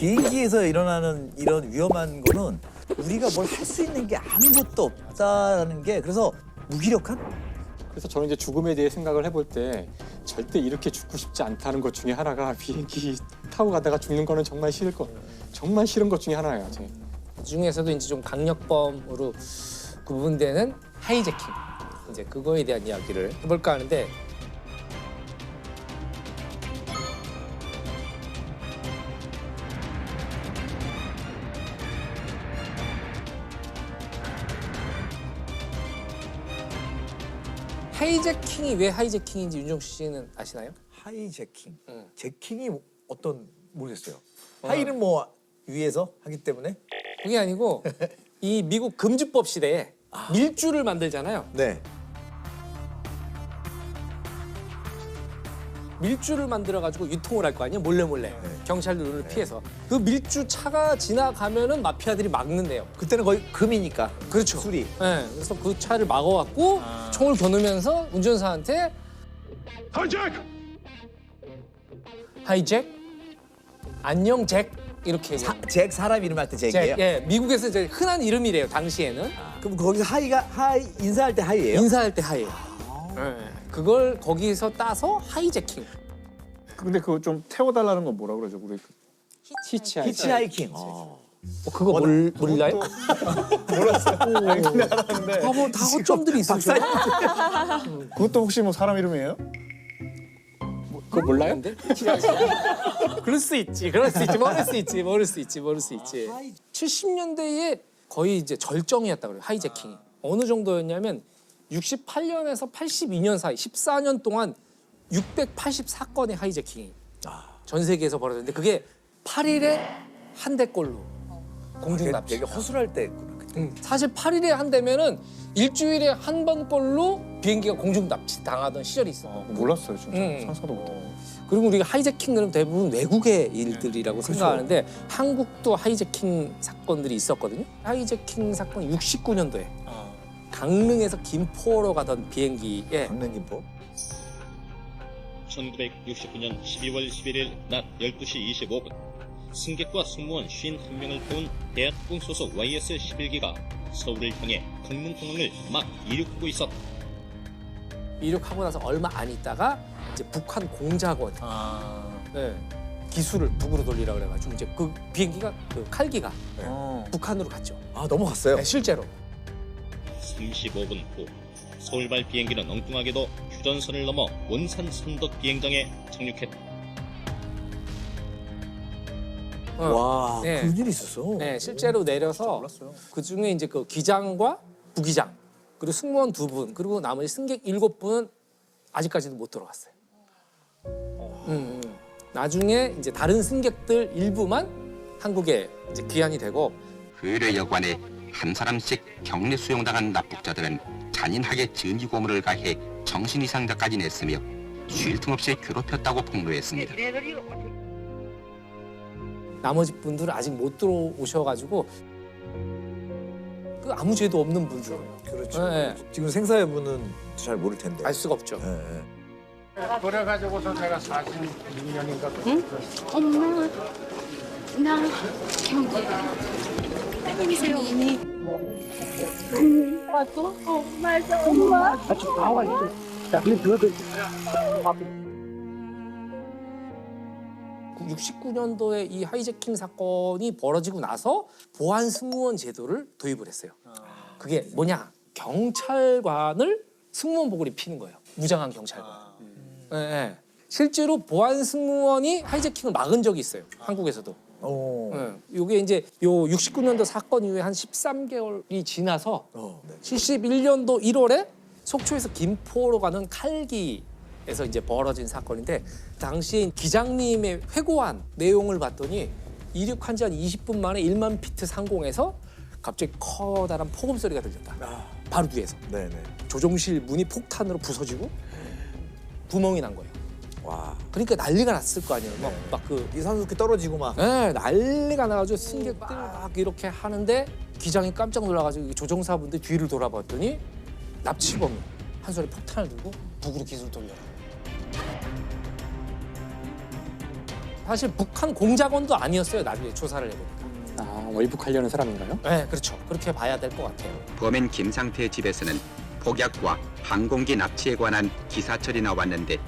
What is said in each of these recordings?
비행기에서 일어나는 이런 위험한 거는 우리가 뭘 할 수 있는 게 아무것도 없다라는 게 그래서 무기력한? 그래서 저는 이제 죽음에 대해 생각을 해볼 때 절대 이렇게 죽고 싶지 않다는 것 중에 하나가 비행기 타고 가다가 죽는 거는 정말 정말 싫은 것 중에 하나예요. 제. 그 중에서도 이제 좀 강력범으로 구분되는 하이제킹. 이제 그거에 대한 이야기를 해볼까 하는데 하이제킹이 왜 하이제킹인지 윤정수 씨는 아시나요? 하이제킹. 응. 제킹이 어떤 모르겠어요. 하이는 뭐 위에서 하기 때문에? 그게 아니고 이 미국 금주법 시대에 밀주를 만들잖아요. 네. 밀주를 만들어가지고 유통을 할 거 아니에요? 몰래 경찰 눈을 피해서 그 밀주 차가 지나가면은 마피아들이 막는데요. 그때는 거의 금이니까. 그렇죠. 술이. 네, 그래서 그 차를 막아갖고 총을 겨누면서 운전사한테 하이잭, 안녕 잭 이렇게 잭 사람 이름 할 때 잭, 잭이에요? 예, 미국에서 이제 흔한 이름이래요 당시에는. 그럼 거기서 하이 인사할 때 하이예요? 인사할 때 하이예요. 네, 그걸 거기서 따서 하이제킹. 근데 그거 좀 태워달라는 건 뭐라 그러죠? 우리 히치하이킹. 히치하이킹. 그거 몰라요? 몰랐어요. 알긴 알았는데 다 허점들이 있으셔. 그것도 혹시 뭐 사람 이름이에요? 그거 몰라요? 그럴 수 있지, 모를 수 있지. 70년대에 거의 이제 절정이었다 그래요, 하이제킹이. 어느 정도였냐면 68년에서 82년 사이 14년 동안 684건의 하이제킹이 전 세계에서 벌어졌는데 그게 8일에 한 대꼴로 공중 납치. 되게 허술할 때 그때. 사실 8일에 한 대면은 일주일에 한 번꼴로 비행기가 공중 납치 당하던 시절이 있어. 몰랐어요 진짜. 응. 상상도 못해. 그리고 우리가 하이제킹은 대부분 외국의 일들이라고 생각하는데 한국도 하이제킹 사건들이 있었거든요. 하이제킹 사건이 69년도에 강릉에서 김포로 가던 비행기에 강릉김포. 1969년 12월 11일 낮 12시 25분 승객과 승무원 51명을 태운 대한항공 소속 YS-11기가 서울을 향해 강릉공항을 막 이륙하고 있었다. 이륙하고 나서 얼마 안 있다가 이제 북한 공작원 네, 기술을 북으로 돌리라 그래가지고 이제 그 비행기가 그 칼기가 북한으로 갔죠. 아 넘어갔어요. 네, 실제로. 35분 후 서울발 비행기는 엉뚱하게도 휴전선을 넘어 원산 선덕 비행장에 착륙했다. 와, 네. 그런 일이 있었어. 네, 실제로 내려서 그 중에 이제 그 기장과 부기장 그리고 승무원 2분 그리고 나머지 승객 7분은 아직까지도 못 들어갔어요. 나중에 이제 다른 승객들 일부만 한국에 이제 귀환이 되고 의뢰 여관에 한 사람씩 격리 수용당한 납북자들은 잔인하게 전기 고문을 가해 정신 이상자까지 냈으며 쉴 틈 없이 괴롭혔다고 폭로했습니다. 나머지 분들은 아직 못 들어오셔가지고 그 아무 죄도 없는 분들 그렇죠. 네. 지금 생사 여부는 잘 모를 텐데. 알 수가 없죠. 네, 네. 그래가지고서 내가 46년인가 엄마, 나 경기. 안녕히 계세요. 와도 맞아, 엄마. 69년도에 이 하이제킹 사건이 벌어지고 나서 보안 승무원 제도를 도입을 했어요. 그게 뭐냐? 경찰관을 승무원복을 입히는 거예요. 무장한 경찰관. 네, 네. 실제로 보안 승무원이 하이제킹을 막은 적이 있어요. 한국에서도. 네. 이게 이제 요 69년도 사건 이후에 한 13개월이 지나서 71년도 1월에 속초에서 김포로 가는 칼기에서 이제 벌어진 사건인데 당시 기장님의 회고한 내용을 봤더니 이륙한 지 한 20분 만에 1만 피트 상공에서 갑자기 커다란 폭음 소리가 들렸다. 바로 뒤에서. 네네. 조종실 문이 폭탄으로 부서지고 구멍이 난 거예요. 와. 그러니까 난리가 났을 거 아니에요. 막 그 이산화탄소 떨어지고 막. 네, 난리가 나가지고 승객들 막 이렇게 하는데 기장이 깜짝 놀라가지고 조종사분들 뒤를 돌아봤더니 납치범이 한 손에 폭탄을 들고 북으로 기술 돌려라. 사실 북한 공작원도 아니었어요. 나중에 조사를 해보니까. 아, 월북하려는 사람인가요? 네, 그렇죠. 그렇게 봐야 될 것 같아요. 범인 김상태 집에서는 폭약과 항공기 납치에 관한 기사철이 나왔는데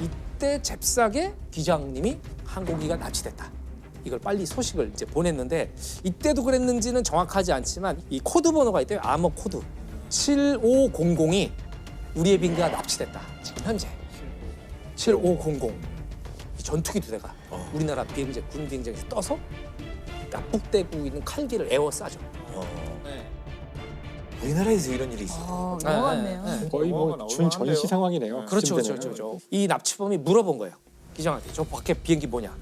이때 잽싸게 기장님이 항공기가 납치됐다. 이걸 빨리 소식을 이제 보냈는데 이때도 그랬는지는 정확하지 않지만 이 코드 번호가 있대요. 암호 코드 7500이 우리의 비행기가 납치됐다. 지금 현재 7500 이 전투기 2대가 우리나라 비행제 군 비행장에서 떠서 납북되고 있는 칼기를 에워싸죠. 네. 우리나라에서 이런 일이 있어요. 넘어갔네요. 거의 뭐 준전시 상황이네요. 그렇죠, 지금 되면. 그렇죠. 이 납치범이 물어본 거예요. 기장한테 저 밖에 비행기 뭐냐?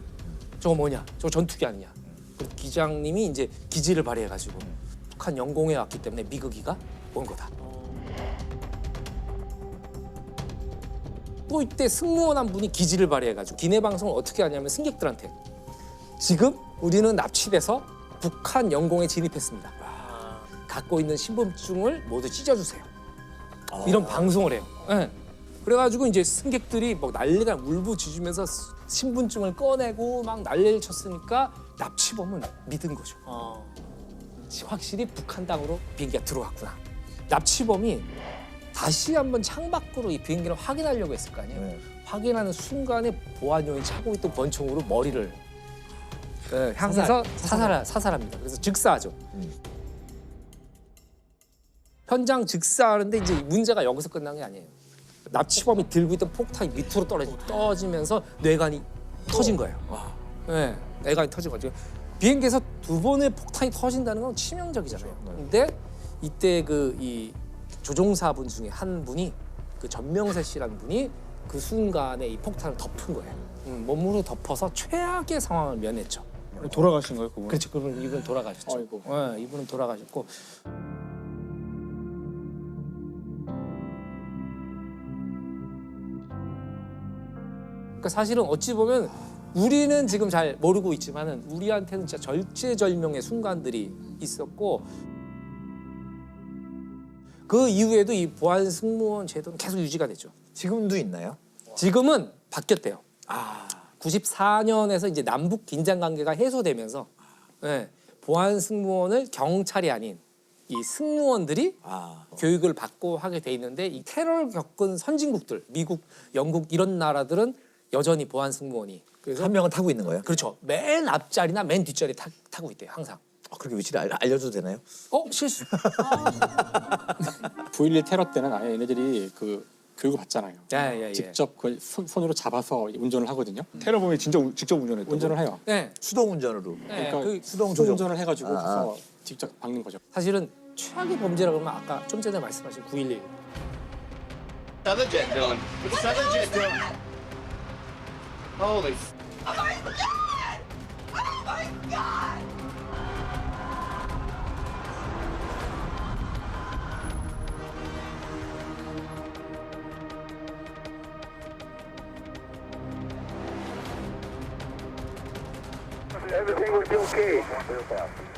저거 뭐냐? 저거 전투기 아니냐? 그 기장님이 이제 기지를 발휘해가지고 북한 영공에 왔기 때문에 미국이가 온 거다. 또 이때 승무원 한 분이 기지를 발휘해가지고 기내 방송을 어떻게 하냐면 승객들한테 지금 우리는 납치돼서 북한 영공에 진입했습니다. 갖고 있는 신분증을 모두 찢어주세요. 이런 방송을 해요. 네. 그래가지고 이제 승객들이 막 난리가 울부짖으면서 신분증을 꺼내고 막 난리를 쳤으니까 납치범은 믿은 거죠. 확실히 북한 땅으로 비행기가 들어왔구나. 납치범이 다시 한번 창밖으로 이 비행기를 확인하려고 했을 거 아니에요. 네. 확인하는 순간에 보안요원이 차고 있던 권총으로 머리를 향해서 사살합니다. 그래서 즉사하죠. 현장 즉사하는데 이제 문제가 여기서 끝난 게 아니에요. 납치범이 들고 있던 폭탄이 밑으로 떨어지면서 뇌관이 터진 거예요. 네, 뇌관이 터진 거죠. 비행기에서 2번의 폭탄이 터진다는 건 치명적이잖아요. 근데 이때 이 조종사분 중에 한 분이 그 전명세 씨라는 분이 그 순간에 이 폭탄을 덮은 거예요. 몸으로 덮어서 최악의 상황을 면했죠. 돌아가신 거예요, 그분? 그렇죠. 이분 돌아가셨죠. 아이고. 네, 이분은 돌아가셨고. 그러니까 사실은 어찌 보면 우리는 지금 잘 모르고 있지만은 우리한테는 진짜 절체절명의 순간들이 있었고 그 이후에도 이 보안 승무원 제도는 계속 유지가 되죠. 지금도 있나요? 지금은 바뀌었대요. 94년에서 이제 남북 긴장 관계가 해소되면서 보안 승무원을 경찰이 아닌 이 승무원들이 교육을 받고 하게 돼 있는데 이 테러를 겪은 선진국들, 미국, 영국 이런 나라들은 여전히 보안 승무원이 그래서 한 명은 타고 있는 거예요? 그렇죠. 맨 앞자리나 맨 뒷자리 타고 있대요. 항상. 그렇게 위치를 알려줘도 되나요? 실수. 9.11 테러 때는 아예 얘네들이 그 교육을 받잖아요. 예. 직접 그걸 손으로 잡아서 운전을 하거든요. 테러범이 진짜 직접 운전했다고? 운전을 해요. 네. 수동 운전으로. 그러니까 그 수동 조종. 운전을 해가지고 가서 직접 박는 거죠. 사실은 최악의 범죄라고 하면 아까 좀 전에 말씀하신 9.11. Another jet, Dylan. It's another jet, Dylan. Holy. Everything will be okay.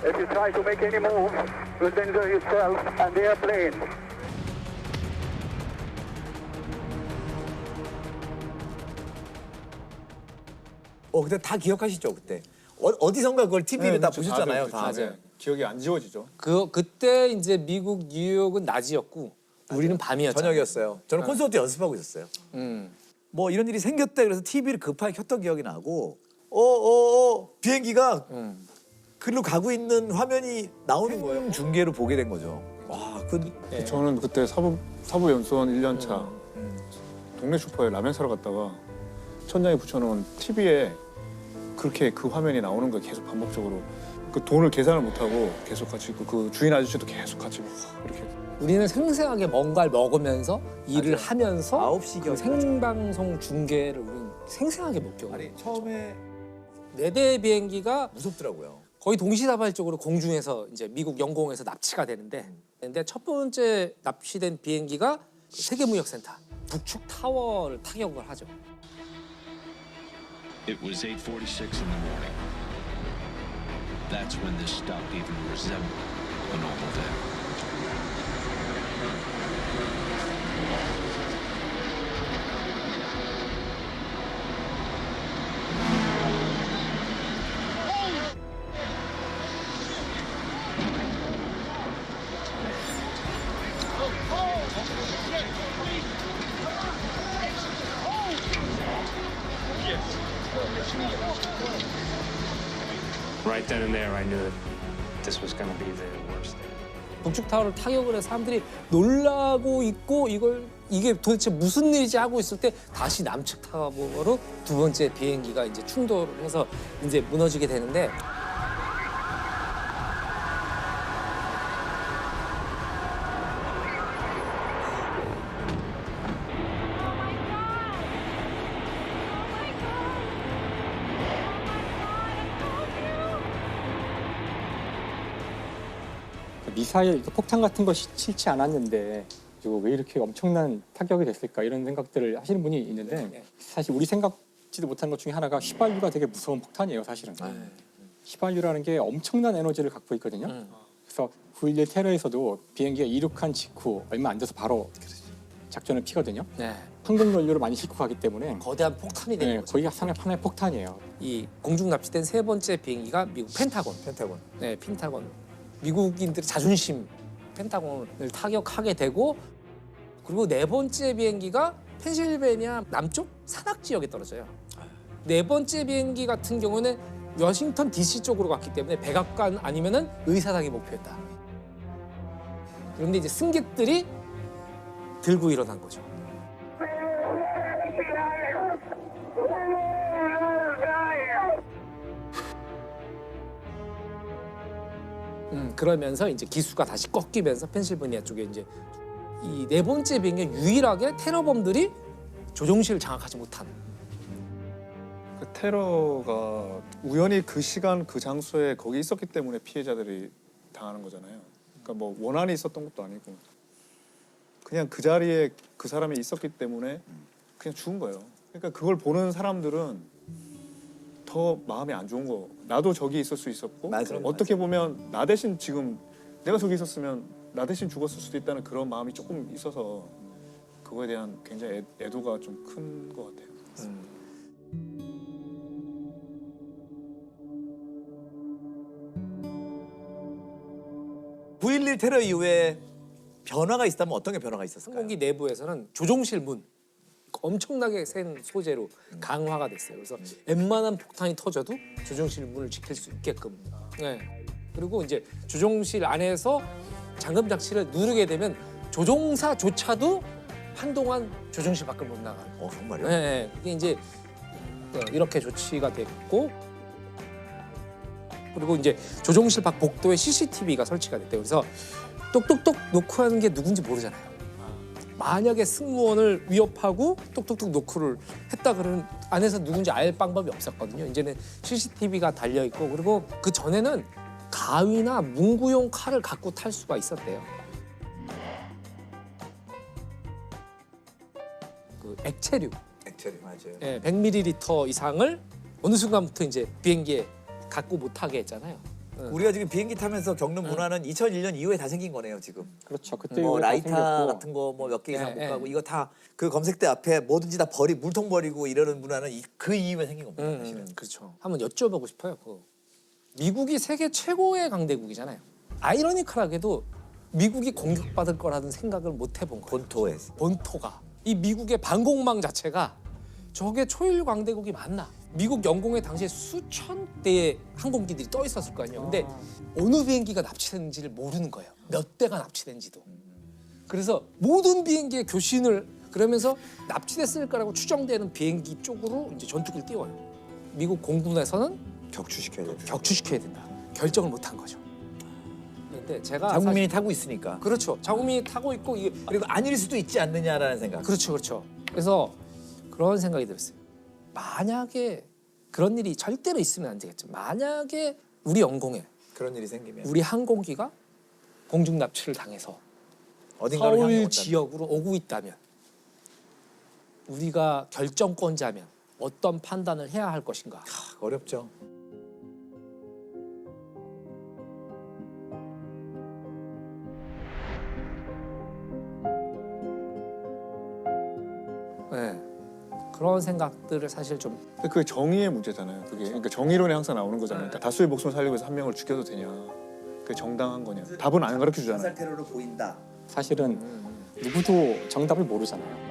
If you try to make any move, you'll danger yourself and the airplane. 그때 다 기억하시죠 그때? 어디선가 그걸 TV로 다 그렇죠. 보셨잖아요. 다. 다. 기억이 안 지워지죠. 그때 이제 미국 뉴욕은 낮이었고 우리는 밤이었죠. 저녁이었어요. 저는 콘서트 연습하고 있었어요. 뭐 이런 일이 생겼대 그래서 TV를 급하게 켰던 기억이 나고 비행기가 글로 가고 있는 화면이 나오는 거예요. 중계로 보게 된 거죠. 와, 저는 그때 사부 연수원 1년 차 동네 슈퍼에 라면 사러 갔다가 천장에 붙여놓은 TV에 그렇게 그 화면이 나오는 거예요. 계속 반복적으로. 그 돈을 계산을 못하고 계속 같이 있고 그 주인 아저씨도 계속 같이 이렇게. 우리는 생생하게 뭔가를 먹으면서 일을 하면서 9시 그 생방송 중계를 우리는 생생하게 목격을 아니 해요. 처음에 4대 비행기가 무섭더라고요. 거의 동시다발적으로 공중에서 이제 미국 영공에서 납치가 되는데 근데 첫 번째 납치된 비행기가 세계무역센터 북측 타워를 타격을 하죠. It was 8:46 in the morning. That's when this stopped even resembling a normal day. Right then and there, I knew that this was going to be the worst day. 북측 타워를 타격을 해서 사람들이 놀라고 있고 이게 도대체 무슨 일이지 하고 있을 때 다시 남측 타워로 두 번째 비행기가 이제 충돌을 해서 이제 무너지게 되는데 미사일, 폭탄 같은 거 칠지 않았는데 이거 왜 이렇게 엄청난 타격이 됐을까 이런 생각들을 하시는 분이 있는데 사실 우리 생각지도 못하는 것 중에 하나가 휘발유가 되게 무서운 폭탄이에요, 사실은. 휘발유라는 게 엄청난 에너지를 갖고 있거든요. 그래서 9.11 테러에서도 비행기가 이륙한 직후 얼마 안 돼서 바로 작전을 피거든요. 항공 연료를 많이 싣고 가기 때문에 거대한 폭탄이 되는 거죠. 거기가 하나의 폭탄이에요. 이 공중 납치된 세 번째 비행기가 미국 펜타곤. 네, 펜타곤. 미국인들의 자존심 펜타곤을 타격하게 되고 그리고 네 번째 비행기가 펜실베니아 남쪽 산악 지역에 떨어져요. 네 번째 비행기 같은 경우는 워싱턴 DC 쪽으로 갔기 때문에 백악관 아니면은 의사당이 목표였다. 그런데 이제 승객들이 들고 일어난 거죠. 그러면서 이제 기수가 다시 꺾이면서 펜실베니아 쪽에 이제 이 네 번째 비행기 유일하게 테러범들이 조종실을 장악하지 못한. 그 테러가 우연히 그 시간 그 장소에 거기 있었기 때문에 피해자들이 당하는 거잖아요. 그러니까 뭐 원한이 있었던 것도 아니고 그냥 그 자리에 그 사람이 있었기 때문에 그냥 죽은 거예요. 그러니까 그걸 보는 사람들은 더 마음이 안 좋은 거. 나도 저기 있을 수 있었고 어떻게 보면 나 대신 지금 내가 저기 있었으면 나 대신 죽었을 수도 있다는 그런 마음이 조금 있어서 그거에 대한 굉장히 애도가 좀 큰 것 같아요. 9.11 테러 이후에 변화가 있다면 어떤 게 변화가 있었을까요? 항공기 내부에서는 조종실 문 엄청나게 센 소재로 강화가 됐어요. 그래서 웬만한 폭탄이 터져도 조종실 문을 지킬 수 있게끔. 네. 그리고 이제 조종실 안에서 잠금 장치를 누르게 되면 조종사조차도 한동안 조종실 밖을 못 나가요. 정말요? 네. 그게 이제 이렇게 조치가 됐고 그리고 이제 조종실 밖 복도에 CCTV가 설치가 됐대요. 그래서 똑똑똑 노크하는 게 누군지 모르잖아요. 만약에 승무원을 위협하고 똑똑똑 노크를 했다 그러면 안에서 누군지 알 방법이 없었거든요. 이제는 CCTV가 달려 있고 그리고 그 전에는 가위나 문구용 칼을 갖고 탈 수가 있었대요. 그 액체류 맞아요. 예, 100ml 이상을 어느 순간부터 이제 비행기에 갖고 못 타게 했잖아요. 우리가 지금 비행기 타면서 겪는 문화는 2001년 이후에 다 생긴 거네요, 지금. 그렇죠. 그때 뭐 이후에 다 라이터 생겼고. 같은 거 뭐 몇 개 이상 못 가고 이거 다 그 검색대 앞에 뭐든지 다 물통 버리고 이러는 문화는 그 이후에 생긴 겁니다, 사실은. 그렇죠. 한번 여쭤보고 싶어요. 미국이 세계 최고의 강대국이잖아요. 아이러니컬하게도 미국이 공격받을 거라는 생각을 못 해본 거예요. 본토가. 이 미국의 방공망 자체가 저게 초일 강대국이 맞나? 미국 영공에 당시에 수천 대의 항공기들이 떠 있었을 거 아니에요. 근데 어느 비행기가 납치됐는지를 모르는 거예요. 몇 대가 납치된지도. 그래서 모든 비행기의 교신을 그러면서 납치됐을 거라고 추정되는 비행기 쪽으로 이제 전투기를 띄워요. 미국 공군에서는 격추시켜야 된다. 결정을 못 한 거죠. 근데 제가 자국민이 타고 있으니까. 그렇죠. 자국민이 타고 있고 이게 그리고 아닐 수도 있지 않느냐라는 생각. 그렇죠. 그래서 그런 생각이 들었어요. 만약에 그런 일이 절대로 있으면 안 되겠죠. 만약에 우리 영공에 그런 일이 생기면 우리 항공기가 공중 납치를 당해서 어딘가로 향해 서울 온다면. 지역으로 오고 있다면 우리가 결정권자면 어떤 판단을 해야 할 것인가? 어렵죠. 네. 그런 생각들을 사실 좀 그 정의의 문제잖아요. 그게 그러니까 정의론이 항상 나오는 거잖아요. 그러니까 다수의 목숨을 살리기 위해서 한 명을 죽여도 되냐? 그게 정당한 거냐? 답은 안 가르쳐 주잖아요. 테러로 보인다. 사실은 누구도 정답을 모르잖아요.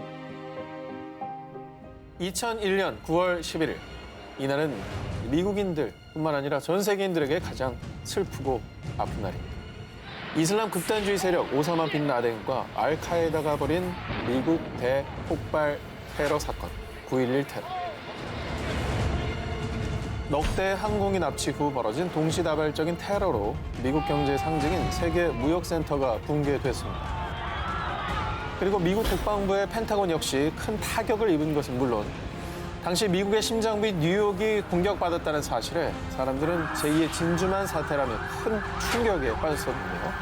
2001년 9월 11일 이날은 미국인들뿐만 아니라 전 세계인들에게 가장 슬프고 아픈 날입니다. 이슬람 극단주의 세력 오사마 빈 라덴과 알카에다가 벌인 미국 대폭발 테러 사건 9.11 테러. 넉 대 항공기 납치 후 벌어진 동시다발적인 테러로 미국 경제의 상징인 세계 무역센터가 붕괴됐습니다. 그리고 미국 국방부의 펜타곤 역시 큰 타격을 입은 것은 물론 당시 미국의 심장부인 뉴욕이 공격받았다는 사실에 사람들은 제2의 진주만 사태라며 큰 충격에 빠졌었는데요.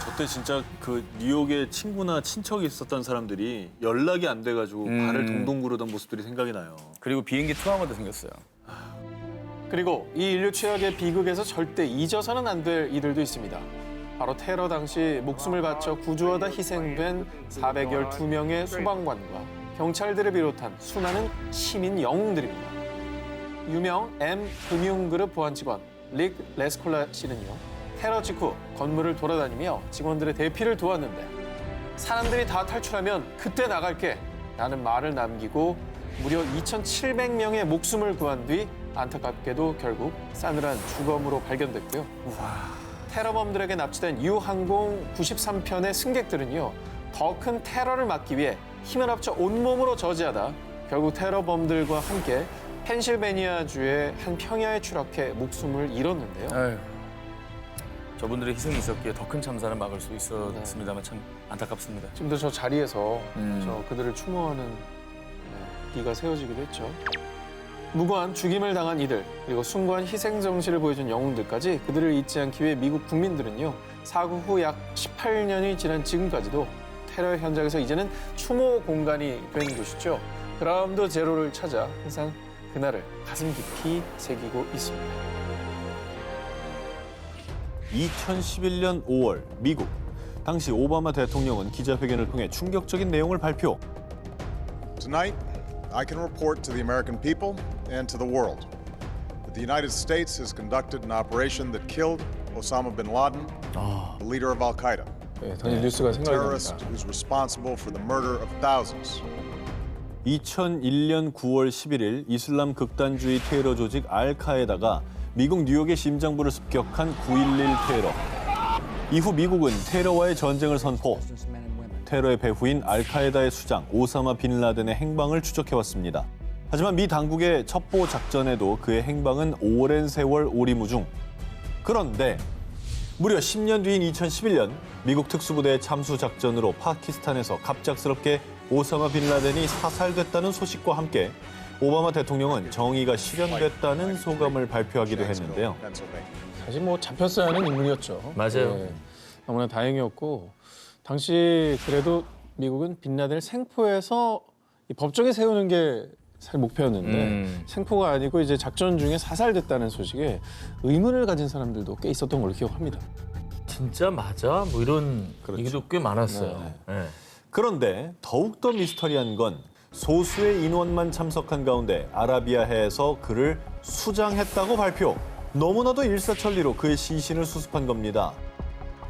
저때 진짜 그 뉴욕에 친구나 친척이 있었던 사람들이 연락이 안 돼가지고 발을 동동 구르던 모습들이 생각이 나요. 그리고 비행기 투하마도 생겼어요. 그리고 이 인류 최악의 비극에서 절대 잊어서는 안 될 이들도 있습니다. 바로 테러 당시 목숨을 바쳐 구조하다 희생된 412명의 소방관과 경찰들을 비롯한 수많은 시민 영웅들입니다. 유명 M 금융그룹 보안 직원 릭 레스콜라 씨는요. 테러 직후 건물을 돌아다니며 직원들의 대피를 도왔는데 사람들이 다 탈출하면 그때 나갈게 라는 말을 남기고 무려 2,700명의 목숨을 구한 뒤 안타깝게도 결국 싸늘한 주검으로 발견됐고요. 테러범들에게 납치된 유항공 93편의 승객들은요. 더 큰 테러를 막기 위해 힘을 합쳐 온몸으로 저지하다 결국 테러범들과 함께 펜실베니아주의 한 평야에 추락해 목숨을 잃었는데요. 아유, 저분들의 희생이 있었기에 더 큰 참사를 막을 수 있었습니다만 참 안타깝습니다. 지금도 저 자리에서 저 그들을 추모하는 비가 세워지기도 했죠. 무고한 죽임을 당한 이들 그리고 숭고한 희생 정신을 보여준 영웅들까지 그들을 잊지 않기 위해 미국 국민들은요. 사고 후 약 18년이 지난 지금까지도 테러 현장에서 이제는 추모 공간이 된 곳이죠. 그라운드 제로를 찾아 항상 그날을 가슴 깊이 새기고 있습니다. 2011년 5월 미국. 당시 오바마 대통령은 기자회견을 통해 충격적인 내용을 발표. Tonight, I can report to the American people and to the world that the United States has conducted an operation that killed Osama bin Laden, the leader of Al-Qaeda. 당일 뉴스가 생각이 terrorist 납니다. who's responsible for the murder of thousands. 2001년 9월 11일 이슬람 극단주의 테러 조직 알카에다가 미국 뉴욕의 심장부를 습격한 9.11 테러. 이후 미국은 테러와의 전쟁을 선포. 테러의 배후인 알카에다의 수장 오사마 빈 라덴의 행방을 추적해왔습니다. 하지만 미 당국의 첩보 작전에도 그의 행방은 오랜 세월 오리무중. 그런데 무려 10년 뒤인 2011년 미국 특수부대의 참수 작전으로 파키스탄에서 갑작스럽게 오사마 빈 라덴이 사살됐다는 소식과 함께 오바마 대통령은 정의가 실현됐다는 소감을 발표하기도 했는데요. 사실 뭐 잡혔어야 하는 인물이었죠. 맞아요. 너무나 다행이었고 당시 그래도 미국은 빈 라덴을 생포해서 이 법정에 세우는 게 사실 목표였는데 생포가 아니고 이제 작전 중에 사살됐다는 소식에 의문을 가진 사람들도 꽤 있었던 걸로 기억합니다. 진짜 맞아? 뭐 이런 얘기도 꽤 많았어요. 네. 그런데 더욱더 미스터리한 건 소수의 인원만 참석한 가운데 아라비아해에서 그를 수장했다고 발표. 너무나도 일사천리로 그의 시신을 수습한 겁니다.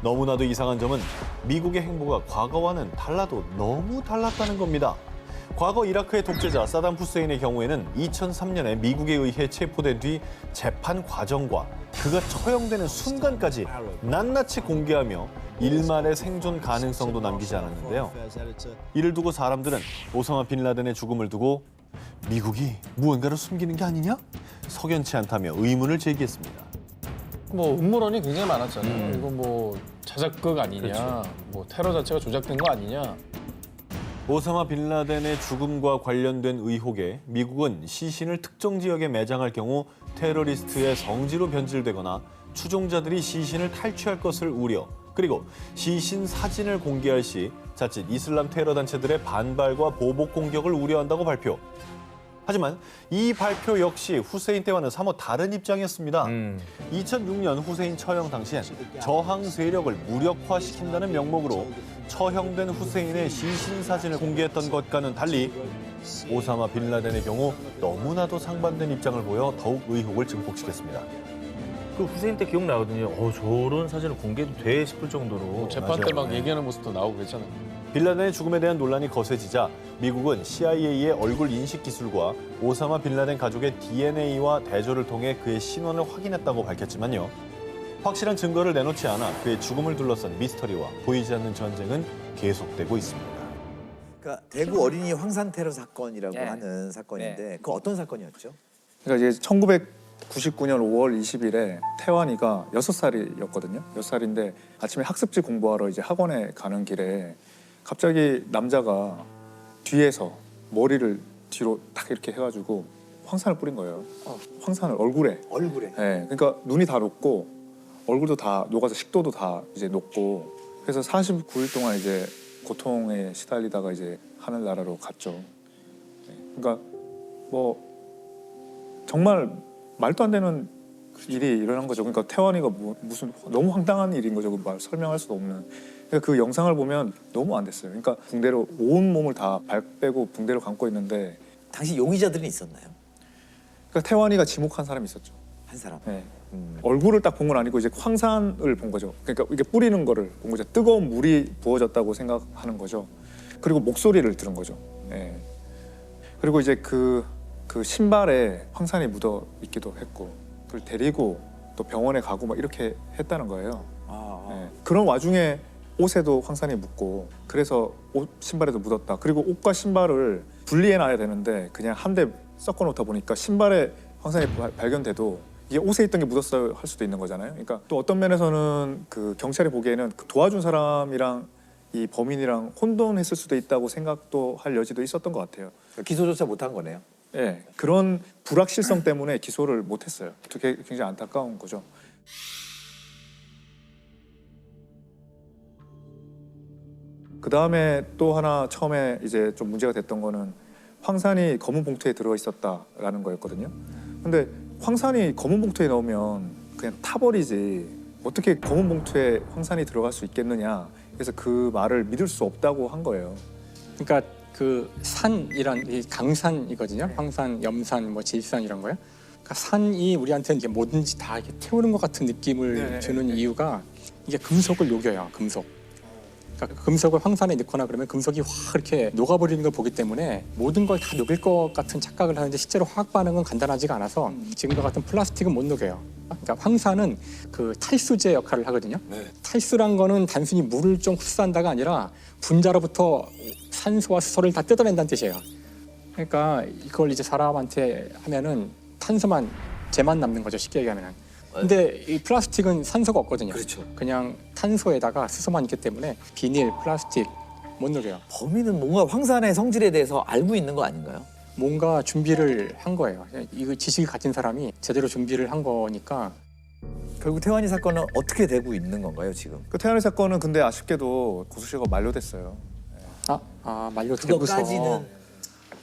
너무나도 이상한 점은 미국의 행보가 과거와는 달라도 너무 달랐다는 겁니다. 과거 이라크의 독재자 사담 후세인의 경우에는 2003년에 미국에 의해 체포된 뒤 재판 과정과 그가 처형되는 순간까지 낱낱이 공개하며 일말의 생존 가능성도 남기지 않았는데요. 이를 두고 사람들은 오사마 빈 라덴의 죽음을 두고 미국이 무언가를 숨기는 게 아니냐? 석연치 않다며 의문을 제기했습니다. 뭐 음모론이 굉장히 많았잖아요. 이거 뭐 자작극 아니냐, 그렇죠. 뭐 테러 자체가 조작된 거 아니냐. 오사마 빈 라덴의 죽음과 관련된 의혹에 미국은 시신을 특정 지역에 매장할 경우 테러리스트의 성지로 변질되거나 추종자들이 시신을 탈취할 것을 우려, 그리고 시신 사진을 공개할 시 자칫 이슬람 테러 단체들의 반발과 보복 공격을 우려한다고 발표. 하지만 이 발표 역시 후세인 때와는 사뭇 다른 입장이었습니다. 2006년 후세인 처형 당시엔 저항 세력을 무력화시킨다는 명목으로 처형된 후세인의 시신 사진을 공개했던 것과는 달리 오사마 빈 라덴의 경우 너무나도 상반된 입장을 보여 더욱 의혹을 증폭시켰습니다. 그 후세인 때 기억나거든요. 저런 사진을 공개해도 돼 싶을 정도로. 재판 때 막 얘기하는 모습도 나오고 그랬잖아요. 빌라덴의 죽음에 대한 논란이 거세지자 미국은 CIA의 얼굴 인식 기술과 오사마 빌라덴 가족의 DNA와 대조를 통해 그의 신원을 확인했다고 밝혔지만요. 확실한 증거를 내놓지 않아 그의 죽음을 둘러싼 미스터리와 보이지 않는 전쟁은 계속되고 있습니다. 그러니까 대구 어린이 황산 테러 사건이라고 네. 하는 사건인데 그 어떤 사건이었죠? 그러니까 이제 1999년 5월 20일에 태환이가 6살이었거든요. 6살인데 아침에 학습지 공부하러 이제 학원에 가는 길에 갑자기 남자가 뒤에서 머리를 뒤로 딱 이렇게 해가지고 황산을 뿌린 거예요. 황산을 얼굴에. 네, 그러니까 눈이 다 녹고 얼굴도 다 녹아서 식도도 다 이제 녹고 그래서 49일 동안 이제 고통에 시달리다가 이제 하늘나라로 갔죠. 네, 그러니까 뭐 정말 말도 안 되는 일이 일어난 거죠. 그러니까 태환이가 무슨 너무 황당한 일인 거죠. 말 설명할 수도 없는. 그러니까 그 영상을 보면 너무 안 됐어요. 그러니까 붕대로 온 몸을 다 발 빼고 붕대로 감고 있는데 당시 용의자들은 있었나요? 그러니까 태환이가 지목한 사람이 있었죠. 한 사람. 네. 얼굴을 딱 본 건 아니고 이제 황산을 본 거죠. 그러니까 이게 뿌리는 거를 본 거죠. 뜨거운 물이 부어졌다고 생각하는 거죠. 그리고 목소리를 들은 거죠. 네. 그리고 이제 그 신발에 황산이 묻어 있기도 했고 그걸 데리고 또 병원에 가고 막 이렇게 했다는 거예요. 네. 그런 와중에 옷에도 황산이 묻고 그래서 옷 신발에도 묻었다. 그리고 옷과 신발을 분리해놔야 되는데 그냥 한 대 섞어 놓다 보니까 신발에 황산이 발견돼도 이게 옷에 있던 게 묻었어야 할 수도 있는 거잖아요. 그러니까 또 어떤 면에서는 그 경찰이 보기에는 그 도와준 사람이랑 이 범인이랑 혼돈했을 수도 있다고 생각도 할 여지도 있었던 것 같아요. 기소조차 못한 거네요. 네, 그런 불확실성 때문에 기소를 못했어요. 그게 굉장히 안타까운 거죠. 그 다음에 또 하나 처음에 이제 좀 문제가 됐던 거는 황산이 검은 봉투에 들어 있었다라는 거였거든요. 근데 황산이 검은 봉투에 넣으면 그냥 타버리지 어떻게 검은 봉투에 황산이 들어갈 수 있겠느냐. 그래서 그 말을 믿을 수 없다고 한 거예요. 그러니까 그 산이란 이 강산이거든요. 황산, 염산, 뭐 질산 이런 거요. 그러니까 산이 우리한테는 이게 뭐든지 다 이렇게 태우는 것 같은 느낌을 주는 이유가 이게 금속을 녹여요. 금속. 그러니까 금속을 황산에 넣거나 그러면 금속이 확 이렇게 녹아버리는 걸 보기 때문에 모든 걸 다 녹일 것 같은 착각을 하는데 실제로 화학 반응은 간단하지가 않아서 지금과 같은 플라스틱은 못 녹여요. 그러니까 황산은 그 탈수제 역할을 하거든요. 탈수란 거는 단순히 물을 좀 흡수한다가 아니라 분자로부터 산소와 수소를 다 뜯어낸다는 뜻이에요. 그러니까 이걸 이제 사람한테 하면은 탄소만 재만 남는 거죠. 쉽게 얘기하면은. 근데 이 플라스틱은 산소가 없거든요. 그렇죠. 그냥 탄소에다가 수소만 있기 때문에 비닐, 플라스틱 못 녹여요. 범인은 뭔가 황산의 성질에 대해서 알고 있는 거 아닌가요? 뭔가 준비를 한 거예요. 이거 지식을 가진 사람이 제대로 준비를 한 거니까. 결국 태환이 사건은 어떻게 되고 있는 건가요, 지금? 그 태환이 사건은 근데 아쉽게도 고소시효가 만료됐어요. 만료되고서. 그거까지는.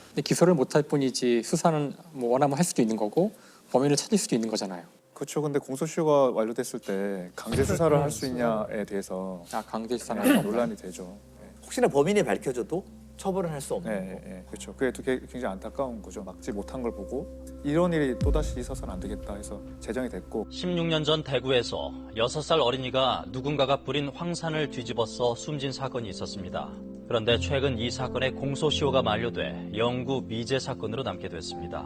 근데 기소를 못할 뿐이지 수사는 뭐 원하면 할 수도 있는 거고 범인을 찾을 수도 있는 거잖아요. 그렇죠. 근데 공소시효가 완료됐을 때 강제 수사를 할 수 있냐에 대해서 강제 수사는 논란이 되죠. 혹시나 범인이 밝혀져도 처벌을 할 수 없는 거. 네, 그렇죠. 그게 또 굉장히 안타까운 거죠. 막지 못한 걸 보고 이런 일이 또다시 있어서는 안 되겠다 해서 제정이 됐고 16년 전 대구에서 6살 어린이가 누군가가 뿌린 황산을 뒤집어서 숨진 사건이 있었습니다. 그런데 최근 이 사건의 공소시효가 만료돼 영구 미제 사건으로 남게 됐습니다.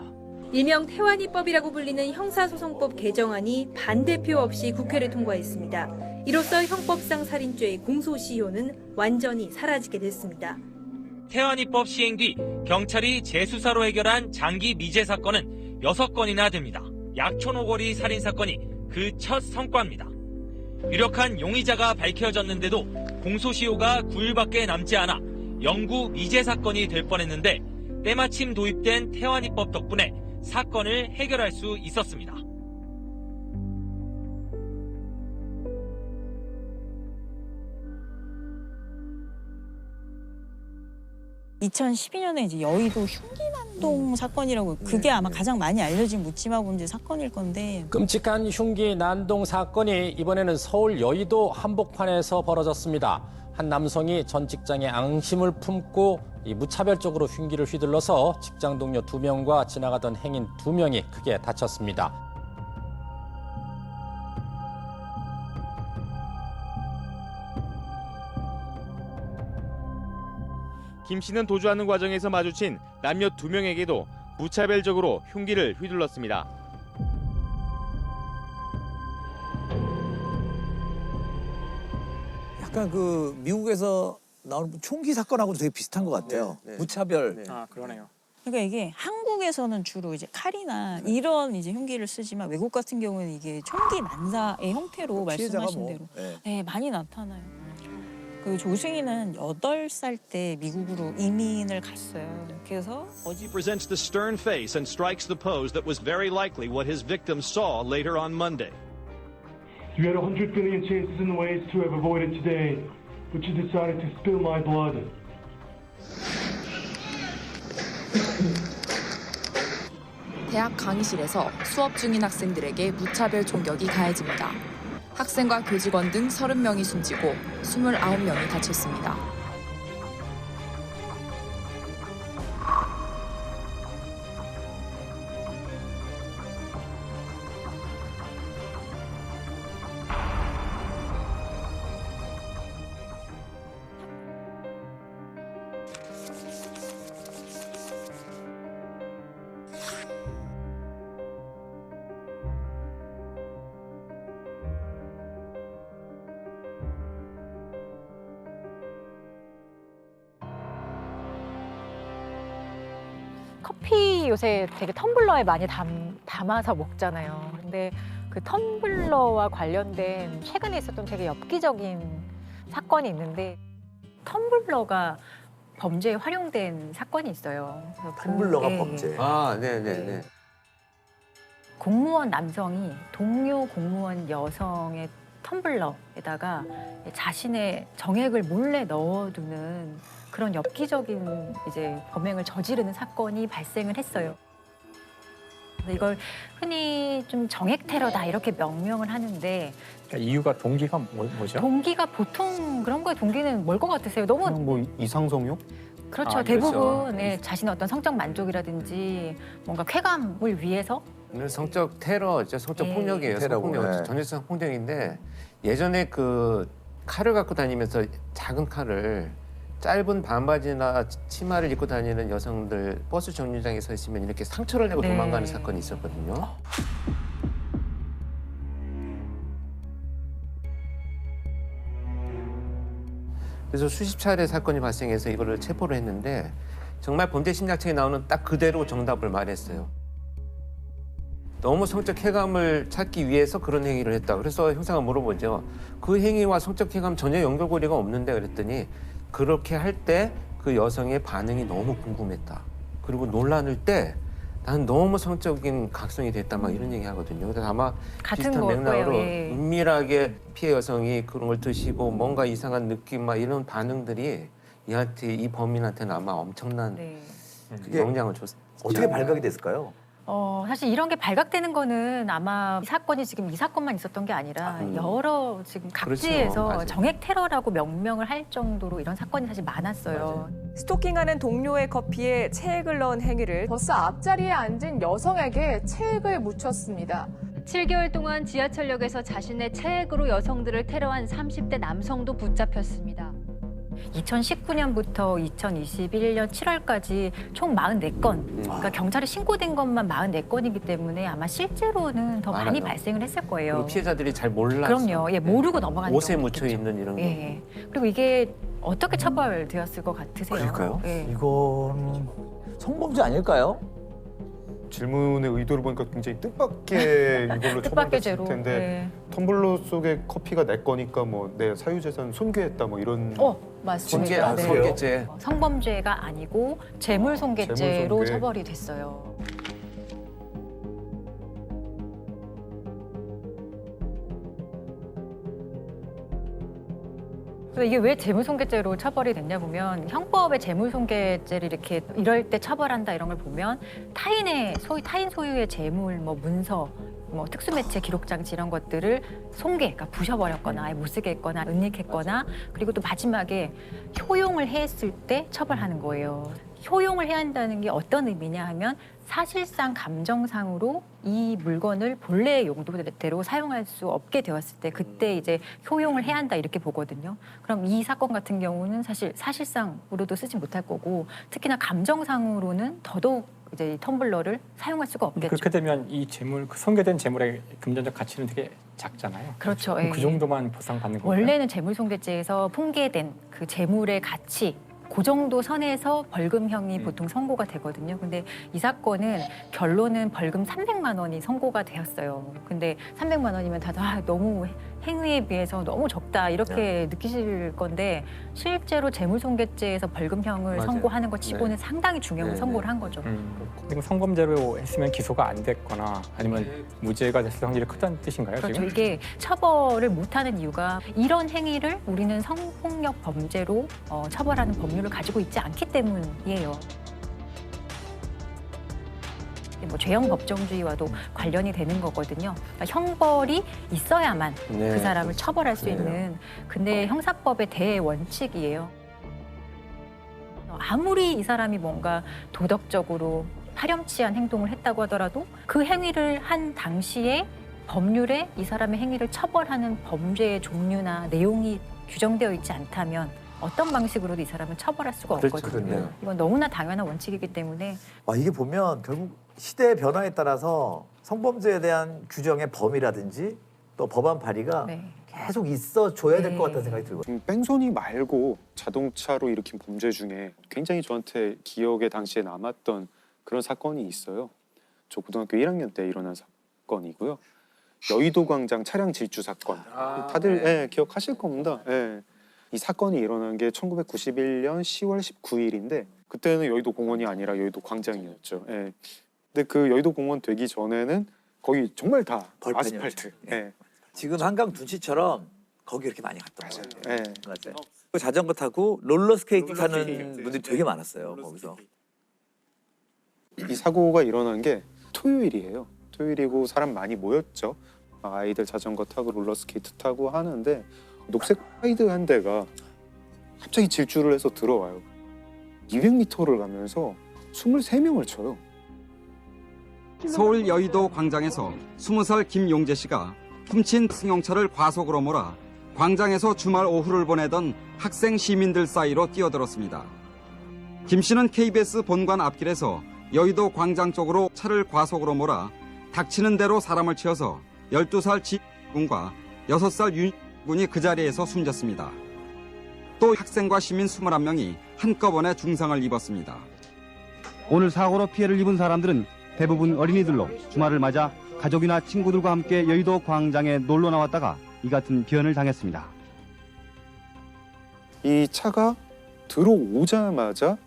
일명 태환이법이라고 불리는 형사소송법 개정안이 반대표 없이 국회를 통과했습니다. 이로써 형법상 살인죄의 공소시효는 완전히 사라지게 됐습니다. 태환이법 시행 뒤 경찰이 재수사로 해결한 장기 미제 사건은 6건이나 됩니다. 약촌오거리 살인사건이 그 첫 성과입니다. 유력한 용의자가 밝혀졌는데도 공소시효가 9일밖에 남지 않아 영구 미제 사건이 될 뻔했는데 때마침 도입된 태환이법 덕분에 사건을 해결할 수 있었습니다. 2012년에 이제 여의도 흉기난동 사건이라고 그게 아마 가장 많이 알려진 묻지마 범죄 사건일 건데 끔찍한 흉기 난동 사건이 이번에는 서울 여의도 한복판에서 벌어졌습니다. 한 남성이 전 직장에 앙심을 품고 무차별적으로 흉기를 휘둘러서 직장 동료 2명과 지나가던 행인 2명이 크게 다쳤습니다. 김 씨는 도주하는 과정에서 마주친 남녀 2명에게도 무차별적으로 흉기를 휘둘렀습니다. 약간 그 미국에서 나오는 총기 사건하고도 되게 비슷한 것 같아요. 무차별. 아 그러네요. 그러니까 이게 한국에서는 주로 이제 칼이나 이런 이제 흉기를 쓰지만 외국 같은 경우는 이게 총기 난사의 형태로 피해자가 말씀하신 뭐, 대로 네. 네, 많이 나타나요. 그 조승희는 8살 때 미국으로 이민을 갔어요. 그래서 He presents the stern face and strikes the pose that was very likely what his victims saw later on Monday. You had 100 billion chances and ways to have avoided today, but you decided to spill my blood. 대학 강의실에서 수업 중인 학생들에게 무차별 총격이 가해집니다. 학생과 교직원 등 30명이 숨지고 29명이 다쳤습니다. 커피 요새 되게 텀블러에 많이 담아서 먹잖아요. 근데 그 텀블러와 관련된 최근에 있었던 되게 엽기적인 사건이 있는데 텀블러가 범죄에 활용된 사건이 있어요. 텀블러가 범죄. 아, 네네네. 공무원 남성이 동료 공무원 여성의 텀블러에다가 자신의 정액을 몰래 넣어두는 그런 엽기적인 이제 범행을 저지르는 사건이 발생을 했어요. 그래서 이걸 흔히 좀 정액 테러다 이렇게 명명을 하는데 그러니까 이유가 동기가 뭐죠? 동기가 보통 그런 거에 동기는 뭘 것 같으세요? 너무 뭐 이상성욕? 그렇죠. 대부분 네, 자신의 어떤 성적 만족이라든지 뭔가 쾌감을 위해서 성적 테러죠. 성적 네. 폭력이에요. 테러고, 성폭력. 네. 전형성 폭력인데 예전에 그 칼을 갖고 다니면서 작은 칼을 짧은 반바지나 치마를 입고 다니는 여성들 버스 정류장에 서 있으면 이렇게 상처를 내고 네. 도망가는 사건이 있었거든요. 그래서 수십 차례 사건이 발생해서 이거를 체포를 했는데 정말 범죄 심리학책에 나오는 딱 그대로 정답을 말했어요. 너무 성적 쾌감을 찾기 위해서 그런 행위를 했다. 그래서 형사가 물어보죠. 그 행위와 성적 쾌감 전혀 연결고리가 없는데 그랬더니 그렇게 할 때 그 여성의 반응이 너무 궁금했다. 그리고 놀라는 때 난 너무 성적인 각성이 됐다 막 이런 얘기 하거든요. 그래서 아마 같은 비슷한 맥락으로 거예요. 예. 은밀하게 피해 여성이 그런 걸 드시고 뭔가 이상한 느낌 막 이런 반응들이 얘한테 이 범인한테는 아마 엄청난 그 영향을 줬어요. 어떻게 발각이 됐을까요? 사실 이런 게 발각되는 거는 아마 이 사건이 지금 이 사건만 있었던 게 아니라 여러 지금 각지에서 그렇죠. 정액 테러라고 명명을 할 정도로 이런 사건이 사실 많았어요. 스토킹하는 동료의 커피에 체액을 넣은 행위를 버스 앞자리에 앉은 여성에게 체액을 묻혔습니다. 7개월 동안 지하철역에서 자신의 체액으로 여성들을 테러한 30대 남성도 붙잡혔습니다. 2019년부터 2021년 7월까지 총 44건, 그러니까 경찰에 신고된 것만 44건이기 때문에 아마 실제로는 더 많이 많아요. 발생을 했을 거예요. 그리고 피해자들이 잘 몰라서. 그럼요. 예, 모르고 넘어가는 옷에 경우도 묻혀 있는 이런 거. 예. 그리고 이게 어떻게 처벌되었을 것 같으세요? 그러니까요. 예. 이건 성범죄 아닐까요? 질문의 의도를 보니까 굉장히 뜻밖의 이걸로 뜻밖의 처벌됐을 죄로. 텐데 네. 텀블러 속에 커피가 내 거니까 뭐 내 사유재산 손괴했다 뭐 이런 맞습니다. 손괴죄. 성범죄가 아니고 재물손괴죄로 재물손괴. 처벌이 됐어요. 그래서 이게 왜 재물손괴죄로 처벌이 됐냐 보면 형법의 재물손괴죄를 이렇게 이럴 때 처벌한다 이런 걸 보면 타인 소유의 재물, 뭐 문서, 뭐 특수매체 기록장치 이런 것들을 손괴, 그러니까 부셔버렸거나 아예 못 쓰게 했거나 은닉했거나 그리고 또 마지막에 효용을 했을 때 처벌하는 거예요. 효용을 해야 한다는 게 어떤 의미냐 하면 사실상 감정상으로 이 물건을 본래의 용도대로 사용할 수 없게 되었을 때 그때 이제 효용을 해야 한다 이렇게 보거든요. 그럼 이 사건 같은 경우는 사실 사실상으로도 쓰지 못할 거고 특히나 감정상으로는 더더욱 이제 이 텀블러를 사용할 수가 없겠죠. 그렇게 되면 이 재물, 그 손괴된 재물의 금전적 가치는 되게 작잖아요. 그렇죠. 그 정도만 보상받는 거예요. 원래는 재물손괴죄에서 풍계된 그 재물의 가치 그 정도 선에서 벌금형이 보통 선고가 되거든요. 근데 이 사건은 결론은 벌금 300만 원이 선고가 되었어요. 근데 300만 원이면 다들 너무 행위에 비해서 너무 적다 이렇게 느끼실 건데 실제로 재물손괴죄에서 벌금형을 맞아요. 선고하는 것 치고는 네. 상당히 중요한 선고를 한 거죠. 지금 성범죄로 했으면 기소가 안 됐거나 아니면 무죄가 됐을 확률이 크다는 뜻인가요? 그렇죠. 지금? 이게 처벌을 못하는 이유가 이런 행위를 우리는 성폭력 범죄로 처벌하는 법률을 가지고 있지 않기 때문이에요. 뭐 죄형 법정주의와도 관련이 되는 거거든요. 그러니까 형벌이 있어야만 네, 그 사람을 그렇죠. 처벌할 수 네. 있는 근데 형사법의 대원칙이에요. 아무리 이 사람이 뭔가 도덕적으로 파렴치한 행동을 했다고 하더라도 그 행위를 한 당시에 법률에 이 사람의 행위를 처벌하는 범죄의 종류나 내용이 규정되어 있지 않다면 어떤 방식으로도 이 사람을 처벌할 수가 없거든요. 그렇네요. 이건 너무나 당연한 원칙이기 때문에 와, 이게 보면 결국 시대의 변화에 따라서 성범죄에 대한 규정의 범위라든지 또 법안 발의가 계속 있어줘야 될 것 같다는 생각이 들거든요. 뺑소니 말고 자동차로 일으킨 범죄 중에 굉장히 저한테 기억에 당시에 남았던 그런 사건이 있어요. 저 고등학교 1학년 때 일어난 사건이고요. 여의도 광장 차량 질주 사건. 다들 예, 기억하실 겁니다. 예. 이 사건이 일어난 게 1991년 10월 19일인데 그때는 여의도 공원이 아니라 여의도 광장이었죠. 예. 근데 그 여의도 공원 되기 전에는 거기 정말 다 아스팔트. 예. 지금 한강 둔치처럼 거기 이렇게 많이 갔던 거예요. 예. 맞아요. 그 자전거 타고 롤러스케이팅 하는 분들이 되게 많았어요. 거기서. 이 사고가 일어난 게 토요일이에요. 토요일이고 사람 많이 모였죠. 아이들 자전거 타고 롤러스케이트 타고 하는데 녹색 하이드 한 대가 갑자기 질주를 해서 들어와요. 200m를 가면서 23명을 쳐요. 서울 여의도 광장에서 20살 김용재 씨가 훔친 승용차를 과속으로 몰아 광장에서 주말 오후를 보내던 학생 시민들 사이로 뛰어들었습니다. 김 씨는 KBS 본관 앞길에서 여의도 광장 쪽으로 차를 과속으로 몰아 닥치는 대로 사람을 치어서 12살 지군과 6살 윤군이 그 자리에서 숨졌습니다. 또 학생과 시민 21명이 한꺼번에 중상을 입었습니다. 오늘 사고로 피해를 입은 사람들은 대부분 어린이들로 주말을 맞아 가족이나 친구들과 함께 여의도 광장에 놀러 나왔다가 이 같은 변을 당했습니다. 이 차가 들어오자마자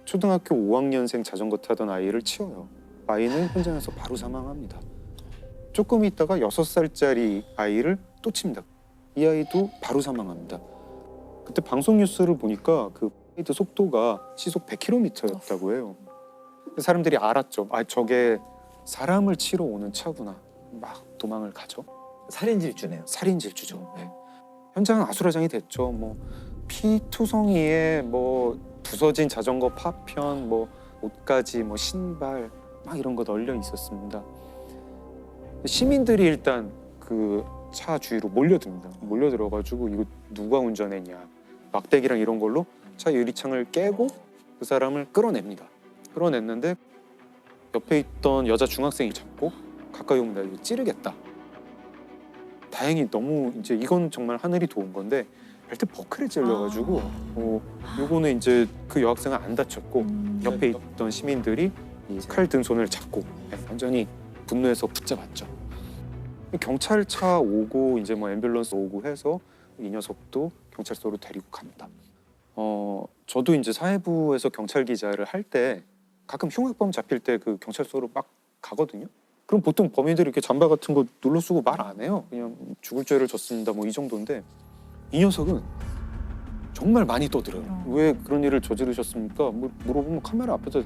초등학교 5학년생 자전거 타던 아이를 치워요. 아이는 현장에서 바로 사망합니다. 조금 있다가 6살짜리 아이를 또 칩니다. 이 아이도 바로 사망합니다. 그때 방송 뉴스를 보니까 그 라이드 속도가 시속 100km였다고 해요. 사람들이 알았죠. 아, 저게 사람을 치러 오는 차구나. 막 도망을 가죠. 살인질주네요. 살인질주죠. 네. 현장은 아수라장이 됐죠. 뭐 피투성이에 뭐 부서진 자전거 파편, 뭐 옷가지, 뭐 신발 막 이런 거 널려 있었습니다. 시민들이 일단 그 차 주위로 몰려듭니다. 몰려들어가지고 이거 누가 운전했냐, 막대기랑 이런 걸로 차 유리창을 깨고 그 사람을 끌어냅니다. 끌어냈는데 옆에 있던 여자 중학생이 잡고 가까이 오면 나 이거 찌르겠다. 다행히 너무 이제 이건 정말 하늘이 도운 건데 벨트 버클에 찔려가지고 요거는 이제 그 여학생은 안 다쳤고 옆에 있던 시민들이 이 칼 든 손을 잡고 완전히 분노해서 붙잡았죠. 경찰차 오고 이제 뭐 앰뷸런스 오고 해서 이 녀석도 경찰서로 데리고 갑니다. 저도 이제 사회부에서 경찰 기자를 할 때 가끔 흉악범 잡힐 때 그 경찰서로 막 가거든요. 그럼 보통 범인들이 이렇게 잠바 같은 거 눌러 쓰고 말 안 해요. 그냥 죽을 죄를 졌습니다. 뭐 이 정도인데 이 녀석은 정말 많이 떠들어요. 왜 그런 일을 저지르셨습니까? 뭐 물어보면 카메라 앞에서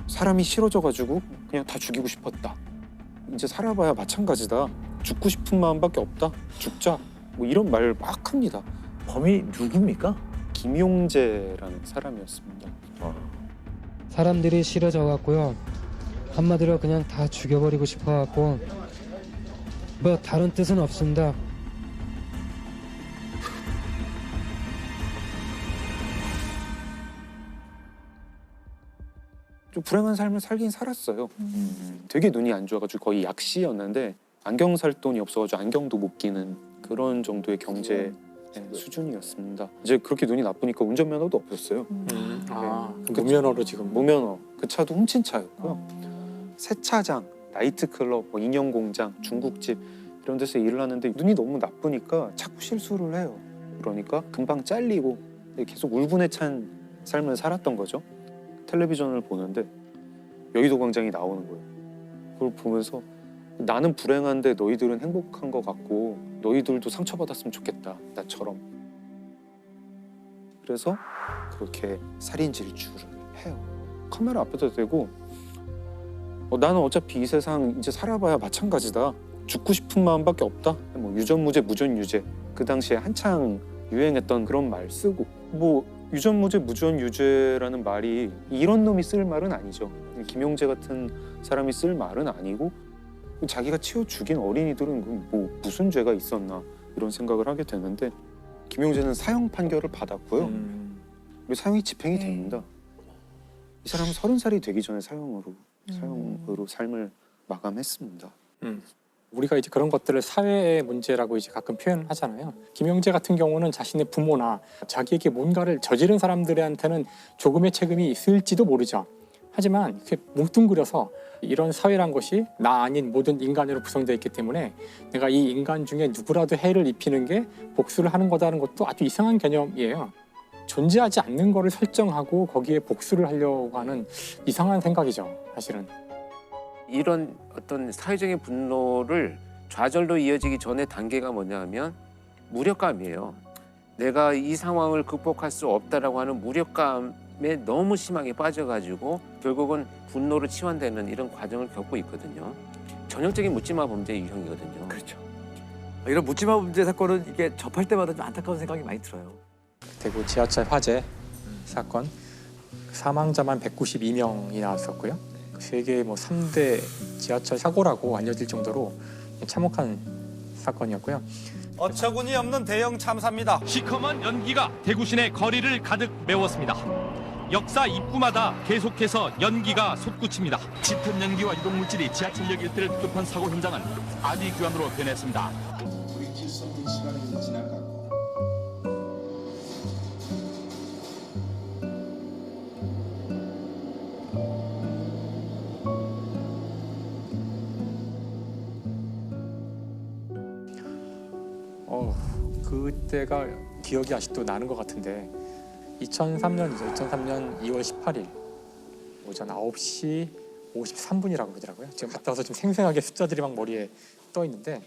사람이 싫어져가지고 그냥 다 죽이고 싶었다. 이제 살아봐야 마찬가지다. 죽고 싶은 마음밖에 없다. 죽자. 뭐 이런 말 막 합니다. 범인이 누굽니까? 김용재라는 사람이었습니다. 사람들이 싫어져 갖고요. 한마디로 그냥 다 죽여버리고 싶어 갖고 뭐 다른 뜻은 없습니다. 좀 불행한 삶을 살긴 살았어요. 되게 눈이 안 좋아가지고 거의 약시였는데 안경 살 돈이 없어가지고 안경도 못 끼는 그런 정도의 경제 수준이었습니다. 이제 그렇게 눈이 나쁘니까 운전면허도 없었어요. 무면허로 지금. 무면허. 그 차도 훔친 차였고요. 세차장, 나이트클럽, 뭐 인형공장, 중국집 이런 데서 일을 하는데 눈이 너무 나쁘니까 자꾸 실수를 해요. 그러니까 금방 잘리고 계속 울분에 찬 삶을 살았던 거죠. 텔레비전을 보는데 여의도 광장이 나오는 거예요. 그걸 보면서 나는 불행한데 너희들은 행복한 것 같고 너희들도 상처받았으면 좋겠다, 나처럼. 그래서 그렇게 살인 질주를 해요. 카메라 앞에다 대고 나는 어차피 이 세상 이제 살아봐야 마찬가지다. 죽고 싶은 마음밖에 없다. 뭐 유전무죄, 무전유죄. 그 당시에 한창 유행했던 그런 말 쓰고 뭐 유전무죄, 무전유죄라는 말이 이런 놈이 쓸 말은 아니죠. 김용재 같은 사람이 쓸 말은 아니고 자기가 치워 죽인 어린이들은 뭐 무슨 죄가 있었나 이런 생각을 하게 되는데 김용재는 사형 판결을 받았고요. 그리고 사형이 집행이 됩니다. 이 사람은 30살이 되기 전에 사형으로 삶을 마감했습니다. 우리가 이제 그런 것들을 사회의 문제라고 이제 가끔 표현하잖아요. 김용재 같은 경우는 자신의 부모나 자기에게 뭔가를 저지른 사람들한테는 조금의 책임이 있을지도 모르죠. 하지만 이렇게 뭉뚱그려서 이런 사회란 것이 나 아닌 모든 인간으로 구성되어 있기 때문에 내가 이 인간 중에 누구라도 해를 입히는 게 복수를 하는 거다는 것도 아주 이상한 개념이에요. 존재하지 않는 거를 설정하고 거기에 복수를 하려고 하는 이상한 생각이죠, 사실은. 이런 어떤 사회적인 분노를 좌절로 이어지기 전에 단계가 뭐냐면 무력감이에요. 내가 이 상황을 극복할 수 없다라고 하는 무력감에 너무 심하게 빠져가지고 결국은 분노로 치환되는 이런 과정을 겪고 있거든요. 전형적인 묻지마 범죄 유형이거든요. 그렇죠. 이런 묻지마 범죄 사건은 이게 접할 때마다 좀 안타까운 생각이 많이 들어요. 대구 지하철 화재 사건 사망자만 192명이 나왔었고요. 세계 뭐 3대 지하철 사고라고 알려질 정도로 참혹한 사건이었고요. 어처구니 없는 대형 참사입니다. 시커먼 연기가 대구 시내 거리를 가득 메웠습니다. 역사 입구마다 계속해서 연기가 솟구칩니다. 짙은 연기와 유독물질이 지하철역 일대를 뒤덮은 사고 현장은 아비규환으로 변했습니다. 그때가 기억이 아직도 나는 것 같은데 2003년이죠. 2003년 2월 18일 오전 9시 53분이라고 그러더라고요. 지금 갔다 와서 좀 생생하게 숫자들이 막 머리에 떠 있는데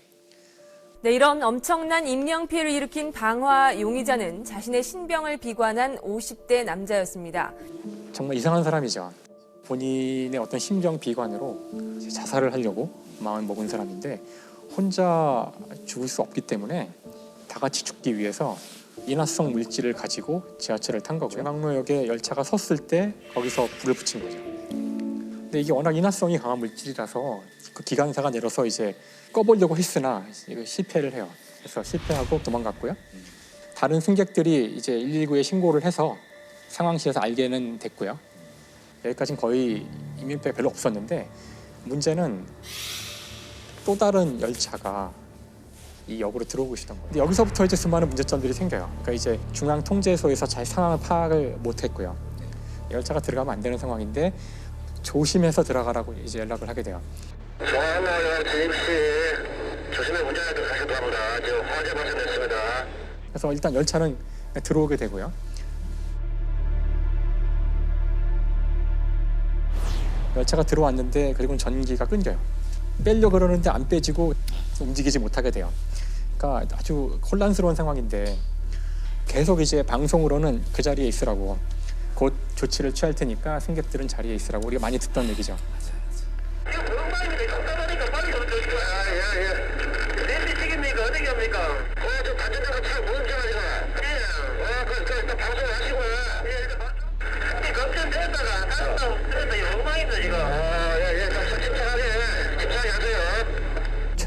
네, 이런 엄청난 인명피해를 일으킨 방화 용의자는 자신의 신병을 비관한 50대 남자였습니다. 정말 이상한 사람이죠. 본인의 어떤 신병 비관으로 이제 자살을 하려고 마음 먹은 사람인데 혼자 죽을 수 없기 때문에 다 같이 죽기 위해서 인화성 물질을 가지고 지하철을 탄 거고요. 중앙로역에 열차가 섰을 때 거기서 불을 붙인 거죠. 근데 이게 워낙 인화성이 강한 물질이라서 그 기관사가 내려서 이제 꺼보려고 했으나 실패를 해요. 그래서 실패하고 도망갔고요. 다른 승객들이 이제 119에 신고를 해서 상황실에서 알게는 됐고요. 여기까지는 거의 인명피해가 별로 없었는데 문제는 또 다른 열차가 이 역으로 들어오고 있었던 거예요. 근데 여기서부터 이제 수많은 문제점들이 생겨요. 그러니까 이제 중앙통제소에서 잘 상황을 파악을 못했고요. 열차가 들어가면 안 되는 상황인데 조심해서 들어가라고 이제 연락을 하게 돼요. 중앙로역 진입시 조심히 운전하도록 하실 겁니다. 지금 화재 발생됐습니다. 그래서 일단 열차는 들어오게 되고요. 열차가 들어왔는데 그리고는 전기가 끊겨요. 빼려고 그러는데 안 빼지고 움직이지 못하게 돼요. 그러니까 아주 혼란스러운 상황인데 계속 이제 방송으로는 그 자리에 있으라고 곧 조치를 취할 테니까 승객들은 자리에 있으라고 우리가 많이 듣던 얘기죠.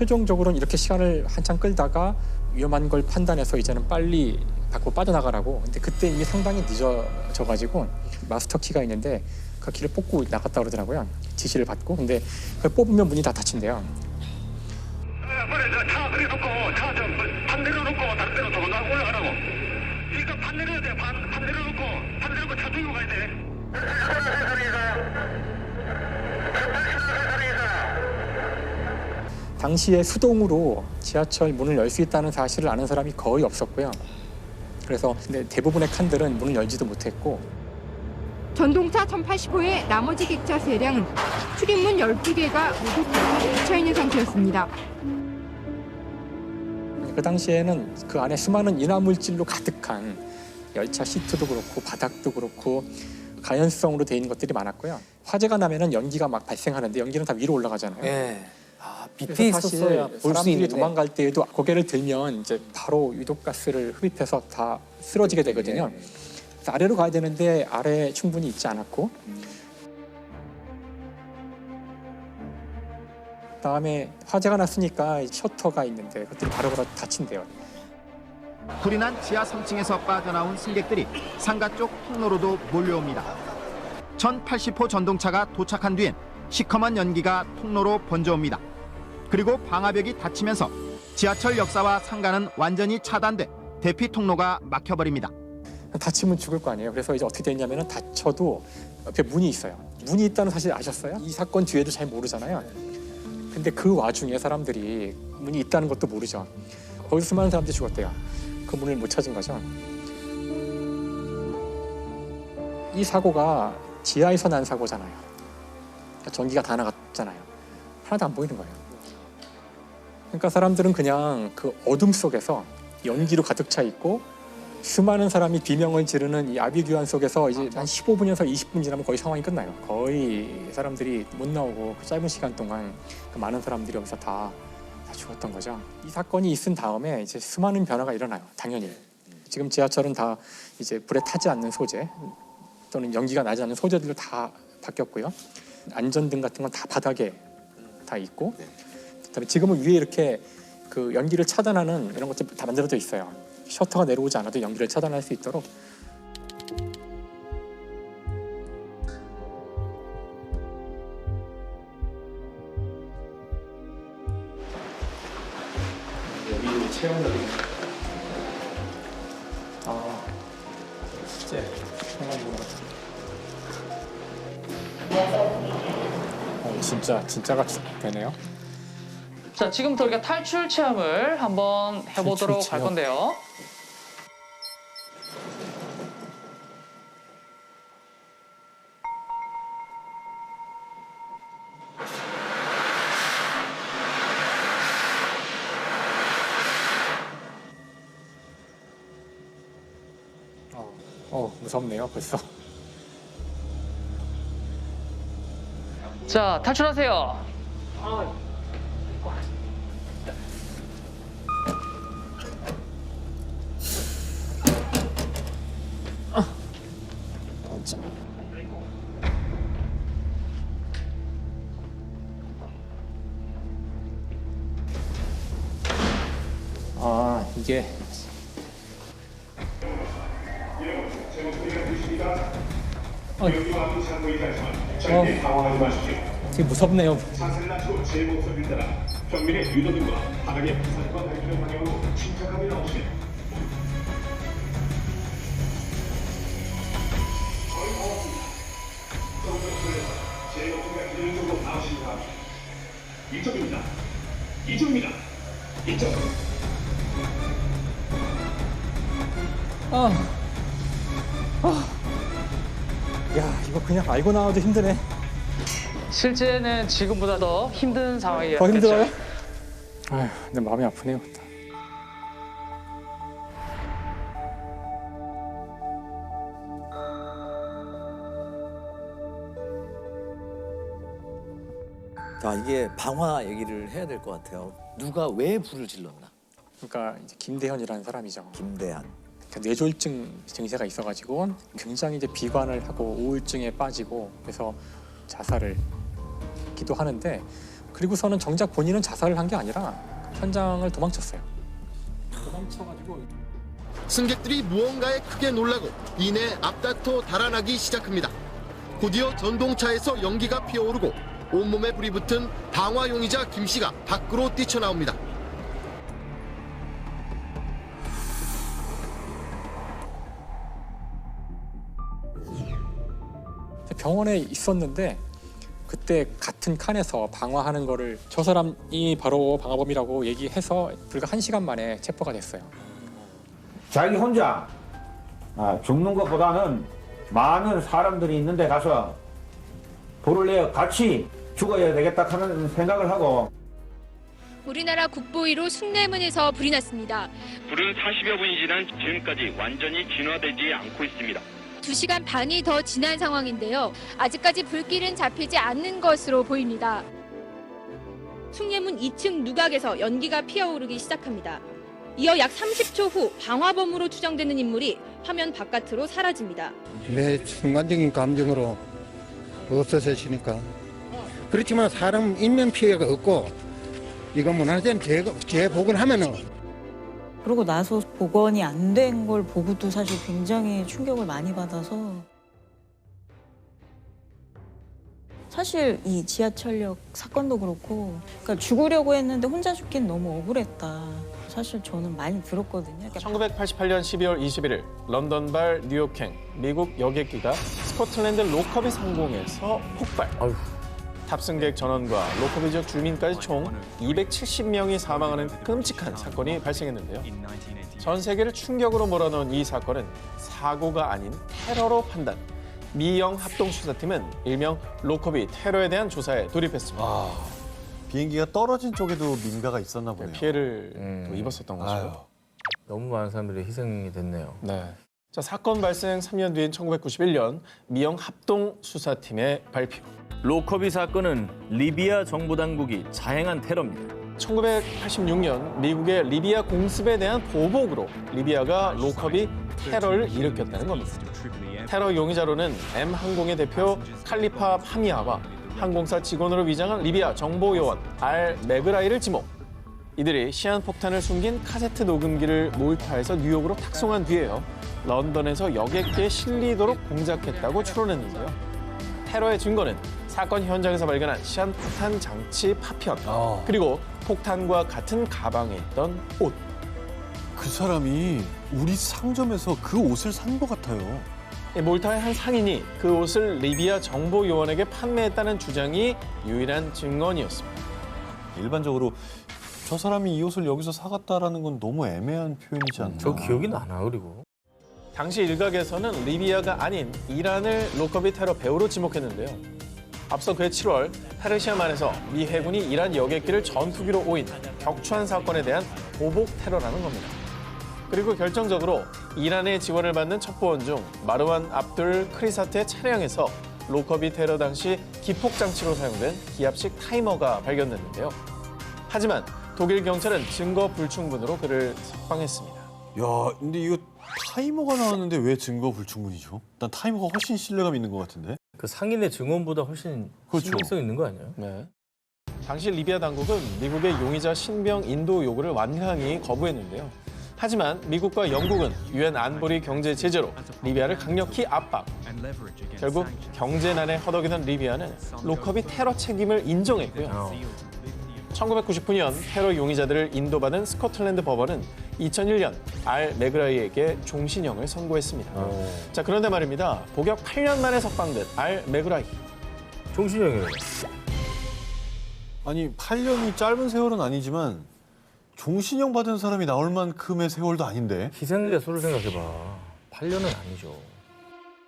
최종적으로는 이렇게 시간을 한참 끌다가 위험한 걸 판단해서 이제는 빨리 밖으로 빠져나가라고. 근데 그때 이미 상당히 늦어져가지고 마스터 키가 있는데 그 키를 뽑고 나갔다 그러더라고요. 지시를 받고. 근데 그걸 뽑으면 문이 다 닫힌대요. 차 그래 놓고 차 좀 반대로 놓고 다른 데로 더 올라가라고. 일단 반 내려야 돼. 반 내려놓고 차 들고 가야 돼. 당시에 수동으로 지하철 문을 열 수 있다는 사실을 아는 사람이 거의 없었고요. 그래서 근데 대부분의 칸들은 문을 열지도 못했고. 전동차 1085의 나머지 객차 세량은 출입문 12개가 모두 닫혀있는 상태였습니다. 그 당시에는 그 안에 수많은 인화물질로 가득한 열차 시트도 그렇고 바닥도 그렇고 가연성으로 돼 있는 것들이 많았고요. 화재가 나면은 연기가 막 발생하는데 연기는 다 위로 올라가잖아요. 예. 아, 밑에 있었어야 볼 수 사람들이 있는데. 도망갈 때에도 고개를 들면 이제 바로 유독가스를 흡입해서 다 쓰러지게 되거든요. 그래서 아래로 가야 되는데 아래에 충분히 있지 않았고. 그다음에 화재가 났으니까 셔터가 있는데 그것들이 바로바로 닫힌대요. 불이 난 지하 3층에서 빠져나온 승객들이 상가 쪽 통로로도 몰려옵니다. 1080호 전동차가 도착한 뒤엔 시커먼 연기가 통로로 번져옵니다. 그리고 방화벽이 닫히면서 지하철 역사와 상가는 완전히 차단돼 대피 통로가 막혀버립니다. 다치면 죽을 거 아니에요. 그래서 이제 어떻게 됐냐면은 다쳐도 옆에 문이 있어요. 문이 있다는 사실 아셨어요? 이 사건 뒤에도 잘 모르잖아요. 근데 그 와중에 사람들이 문이 있다는 것도 모르죠. 거기서 수많은 사람들이 죽었대요. 그 문을 못 찾은 거죠. 이 사고가 지하에서 난 사고잖아요. 전기가 다 나갔잖아요. 하나도 안 보이는 거예요. 그러니까 사람들은 그냥 그 어둠 속에서 연기로 가득 차 있고 수많은 사람이 비명을 지르는 이 아비규환 속에서 이제 한 15분에서 20분 지나면 거의 상황이 끝나요. 거의 사람들이 못 나오고 그 짧은 시간 동안 그 많은 사람들이 여기서 다 죽었던 거죠. 이 사건이 있은 다음에 이제 수많은 변화가 일어나요. 당연히. 지금 지하철은 다 이제 불에 타지 않는 소재 또는 연기가 나지 않는 소재들로 다 바뀌었고요. 안전등 같은 건 다 바닥에 다 있고, 그다음에 지금은 위에 이렇게 그 연기를 차단하는 이런 것들 다 만들어져 있어요. 셔터가 내려오지 않아도 연기를 차단할 수 있도록. 여기 체험력이 실제 생각보다 진짜가 되네요. 자, 지금부터 우리가 탈출 체험을 한번 해보도록 할 건데요. 무섭네요, 벌써. 자, 탈출하세요. 이게 되게 무섭네요. 자세를 낮추고 제 목소리를 따라 경민의 유도등과 바닥에 부산과 달리는 방향으로 침착하게 나오시네. 거의 다 왔습니다. 정면에서 제 목소리가 들리는 쪽으로 나오시기 바랍니다. 이쪽입니다. 이쪽입니다. 이쪽. 야, 이거 그냥 알고 나와도 힘드네. 실제는 지금보다 더 힘든 상황이었겠죠. 더 힘들어요? 아휴, 근데 마음이 아프네요. 자, 이게 방화 얘기를 해야 될 것 같아요. 누가 왜 불을 질렀나? 그러니까 이제 김대현이라는 사람이죠. 김대한. 뇌졸중 증세가 있어가지고 굉장히 이제 비관을 하고 우울증에 빠지고 그래서 자살을 기도하는데 그리고서는 정작 본인은 자살을 한 게 아니라 현장을 도망쳤어요. 도망쳐가지고 승객들이 무언가에 크게 놀라고 이내 앞다퉈 달아나기 시작합니다. 곧이어 전동차에서 연기가 피어오르고 온몸에 불이 붙은 방화용의자 김 씨가 밖으로 뛰쳐나옵니다. 병원에 있었는데 그때 같은 칸에서 방화하는 거를 저 사람이 바로 방화범이라고 얘기해서 불과 1시간 만에 체포가 됐어요. 자기 혼자 죽는 것보다는 많은 사람들이 있는데 가서 불을 내어 같이 죽어야 되겠다 하는 생각을 하고 우리나라 국보위로 숭례문에서 불이 났습니다. 불은 40여 분이 지난 지금까지 완전히 진화되지 않고 있습니다. 2시간 반이 더 지난 상황인데요. 아직까지 불길은 잡히지 않는 것으로 보입니다. 숭례문 2층 누각에서 연기가 피어오르기 시작합니다. 이어 약 30초 후 방화범으로 추정되는 인물이 화면 바깥으로 사라집니다. 내 순간적인 감정으로 없어지니까 그렇지만 사람 인명 피해가 없고 이거 문화재는 재복원을 하면은 그러고 나서 복원이 안 된 걸 보고도 사실 굉장히 충격을 많이 받아서 사실 이 지하철역 사건도 그렇고 그러니까 죽으려고 했는데 혼자 죽긴 너무 억울했다. 사실 저는 많이 들었거든요. 1988년 12월 21일 런던발 뉴욕행 미국 여객기가 스코틀랜드 로커비 상공에서 폭발. 탑승객 전원과 로커비 지역 주민까지 총 270명이 사망하는 끔찍한 사건이 발생했는데요. 전 세계를 충격으로 몰아넣은 이 사건은 사고가 아닌 테러로 판단. 미영 합동수사팀은 일명 로커비 테러에 대한 조사에 돌입했습니다. 비행기가 떨어진 쪽에도 민가가 있었나 보네요. 피해를 또 입었었던 거죠. 너무 많은 사람들이 희생이 됐네요. 네. 자, 사건 발생 3년 뒤인 1991년 미영 합동수사팀의 발표. 로커비 사건은 리비아 정보당국이 자행한 테러입니다. 1986년 미국의 리비아 공습에 대한 보복으로 리비아가 로커비 테러를 일으켰다는 겁니다. 테러 용의자로는 M항공의 대표 칼리파 파미아와 항공사 직원으로 위장한 리비아 정보요원 알 메그라이를 지목. 이들이 시한폭탄을 숨긴 카세트 녹음기를 몰타에서 뉴욕으로 탁송한 뒤에요. 런던에서 여객기에 실리도록 공작했다고 추론했는데요. 테러의 증거는 사건 현장에서 발견한 시한폭탄 장치 파편, 그리고 폭탄과 같은 가방에 있던 옷. 그 사람이 우리 상점에서 그 옷을 산 것 같아요. 몰타의 한 상인이 그 옷을 리비아 정보요원에게 판매했다는 주장이 유일한 증언이었습니다. 일반적으로 저 사람이 이 옷을 여기서 사갔다라는 건 너무 애매한 표현이지 않나. 저 기억이 나나 그리고. 당시 일각에서는 리비아가 아닌 이란을 로커비 테러 배후로 지목했는데요. 앞서 그해 7월 페르시아만에서 미 해군이 이란 여객기를 전투기로 오인 격추한 사건에 대한 보복 테러라는 겁니다. 그리고 결정적으로 이란의 지원을 받는 첩보원 중 마르완 압둘 크리사트의 차량에서 로커비 테러 당시 기폭장치로 사용된 기압식 타이머가 발견됐는데요. 하지만 독일 경찰은 증거 불충분으로 그를 석방했습니다. 야, 근데 이거 타이머가 나왔는데 왜 증거 불충분이죠? 난 타이머가 훨씬 신뢰감 있는 것 같은데. 그 상인의 증언보다 훨씬 신빙성 있는 거 아니에요? 네. 당시 리비아 당국은 미국의 용의자 신병 인도 요구를 완강히 거부했는데요. 하지만 미국과 영국은 유엔 안보리 경제 제재로 리비아를 강력히 압박. 결국 경제난에 허덕이던 리비아는 로커비 테러 책임을 인정했고요. 1999년 테러 용의자들을 인도받은 스코틀랜드 법원은 2001년 알 메그라이에게 종신형을 선고했습니다. 자, 그런데 말입니다. 복역 8년 만에 석방된 알 메그라이. 종신형이에요. 아니 8년이 짧은 세월은 아니지만 종신형 받은 사람이 나올 만큼의 세월도 아닌데. 희생자 수를 생각해봐. 8년은 아니죠.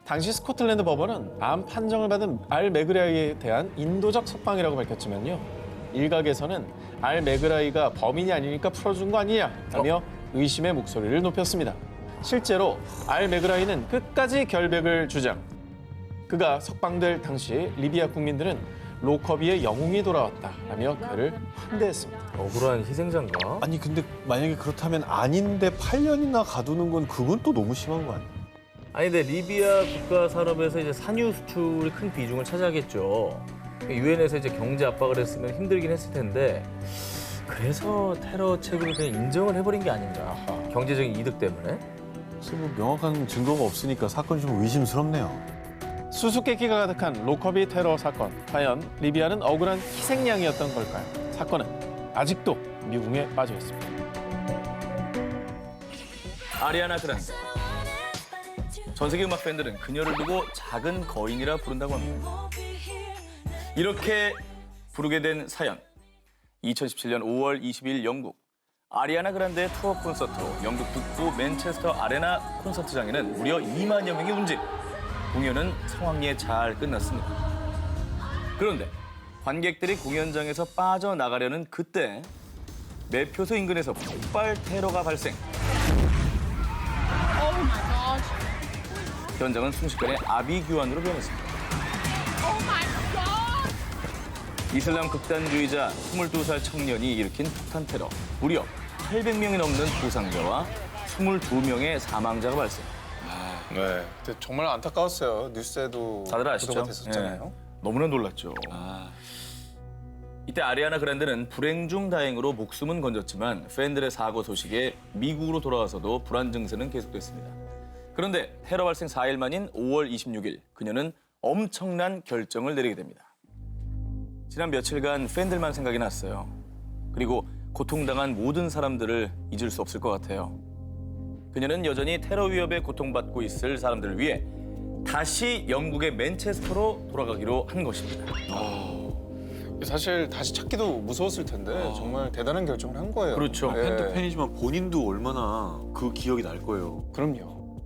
당시 스코틀랜드 법원은 암 판정을 받은 알 메그라이에 대한 인도적 석방이라고 밝혔지만요. 일각에서는 알 메그라이가 범인이 아니니까 풀어준 거 아니냐라며 의심의 목소리를 높였습니다. 실제로 알 메그라이는 끝까지 결백을 주장. 그가 석방될 당시 리비아 국민들은 로커비의 영웅이 돌아왔다라며 그를 환대했습니다. 억울한 희생자인가? 아니 근데 만약에 그렇다면 아닌데 8년이나 가두는 건 그건 또 너무 심한 거 아니에요? 아니 근데 리비아 국가 산업에서 이제 산유 수출이 큰 비중을 차지하겠죠. 유엔에서 이제 경제 압박을 했으면 힘들긴 했을 텐데 그래서 테러 책으로 그냥 인정을 해버린 게 아닌가. 경제적인 이득 때문에. 사실 뭐 명확한 증거가 없으니까 사건이 좀 의심스럽네요. 수수께끼가 가득한 로커비 테러 사건. 과연 리비아는 억울한 희생양이었던 걸까요? 사건은 아직도 미궁에 빠져 있습니다. 아리아나 그란데. 전 세계 음악 팬들은 그녀를 두고 작은 거인이라 부른다고 합니다. 이렇게 부르게 된 사연. 2017년 5월 22일 영국 아리아나 그란데의 투어 콘서트로 영국 북부 맨체스터 아레나 콘서트장에는 무려 2만여 명이 운집. 공연은 성황리에 잘 끝났습니다. 그런데 관객들이 공연장에서 빠져나가려는 그때 매표소 인근에서 폭발 테러가 발생. 현장은 순식간에 아비규환으로 변했습니다. 이슬람 극단주의자 22살 청년이 일으킨 폭탄 테러. 무려 800명이 넘는 부상자와 22명의 사망자가 발생. 네, 근데 정말 안타까웠어요. 뉴스에도 다들 아시죠? 보도가 됐었잖아요. 네, 너무나 놀랐죠. 이때 아리아나 그란데는 불행 중 다행으로 목숨은 건졌지만 팬들의 사고 소식에 미국으로 돌아와서도 불안 증세는 계속됐습니다. 그런데 테러 발생 4일 만인 5월 26일 그녀는 엄청난 결정을 내리게 됩니다. 지난 며칠간 팬들만 생각이 났어요. 그리고 고통당한 모든 사람들을 잊을 수 없을 것 같아요. 그녀는 여전히 테러 위협에 고통받고 있을 사람들을 위해 다시 영국의 맨체스터로 돌아가기로 한 것입니다. 사실 다시 찾기도 무서웠을 텐데 정말 대단한 결정을 한 거예요. 그렇죠. 팬도 팬이지만 본인도 얼마나 그 기억이 날 거예요. 그럼요.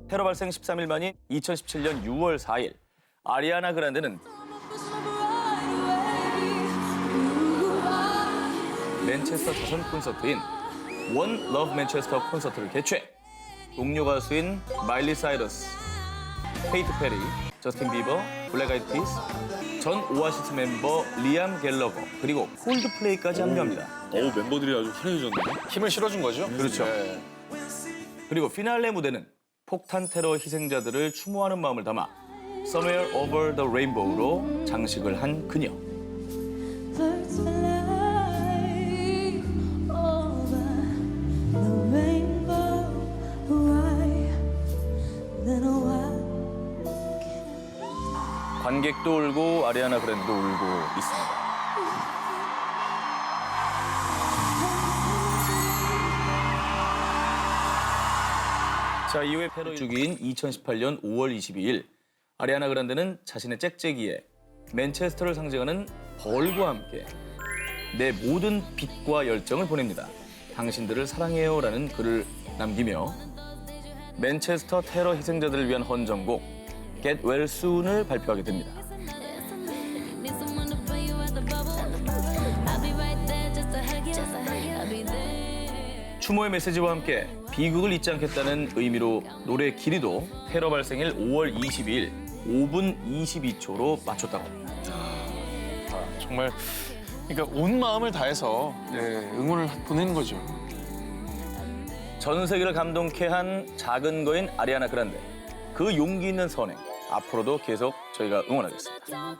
테러 발생 13일 만인 2017년 6월 4일 아리아나 그란데는 맨체스터 자선 콘서트인 원 러브 맨체스터 콘서트를 개최. 동료 가수인 마일리 사이러스, 케이트 페리, 저스틴 비버, 블랙 아이드 피스, 전 오아시스 멤버 리암 갤러거 그리고 콜드플레이까지 합류합니다. 멤버들이 아주 환해졌네요. 힘을 실어준 거죠? 그렇죠. 네. 그리고 피날레 무대는 폭탄 테러 희생자들을 추모하는 마음을 담아 Somewhere Over the Rainbow로 장식을 한 그녀. 관객도 울고 아리아나 그란데도 울고 있습니다. 자, 이후에 테러 주기인 2018년 5월 22일 아리아나 그란데는 자신의 짹짹이에 맨체스터를 상징하는 벌과 함께 내 모든 빛과 열정을 보냅니다. 당신들을 사랑해요라는 글을 남기며 맨체스터 테러 희생자들을 위한 헌정곡 Get Well Soon을 발표하게 됩니다. 추모의 메시지와 함께 비극을 잊지 않겠다는 의미로 노래 길이도 테러 발생일 5월 22일 5분 22초로 맞췄다고 합니다. 정말 그러니까 온 마음을 다해서 응원을 보내는 거죠. 전 세계를 감동케 한 작은 거인 아리아나 그란데. 그 용기 있는 선행 앞으로도 계속 저희가 응원하겠습니다.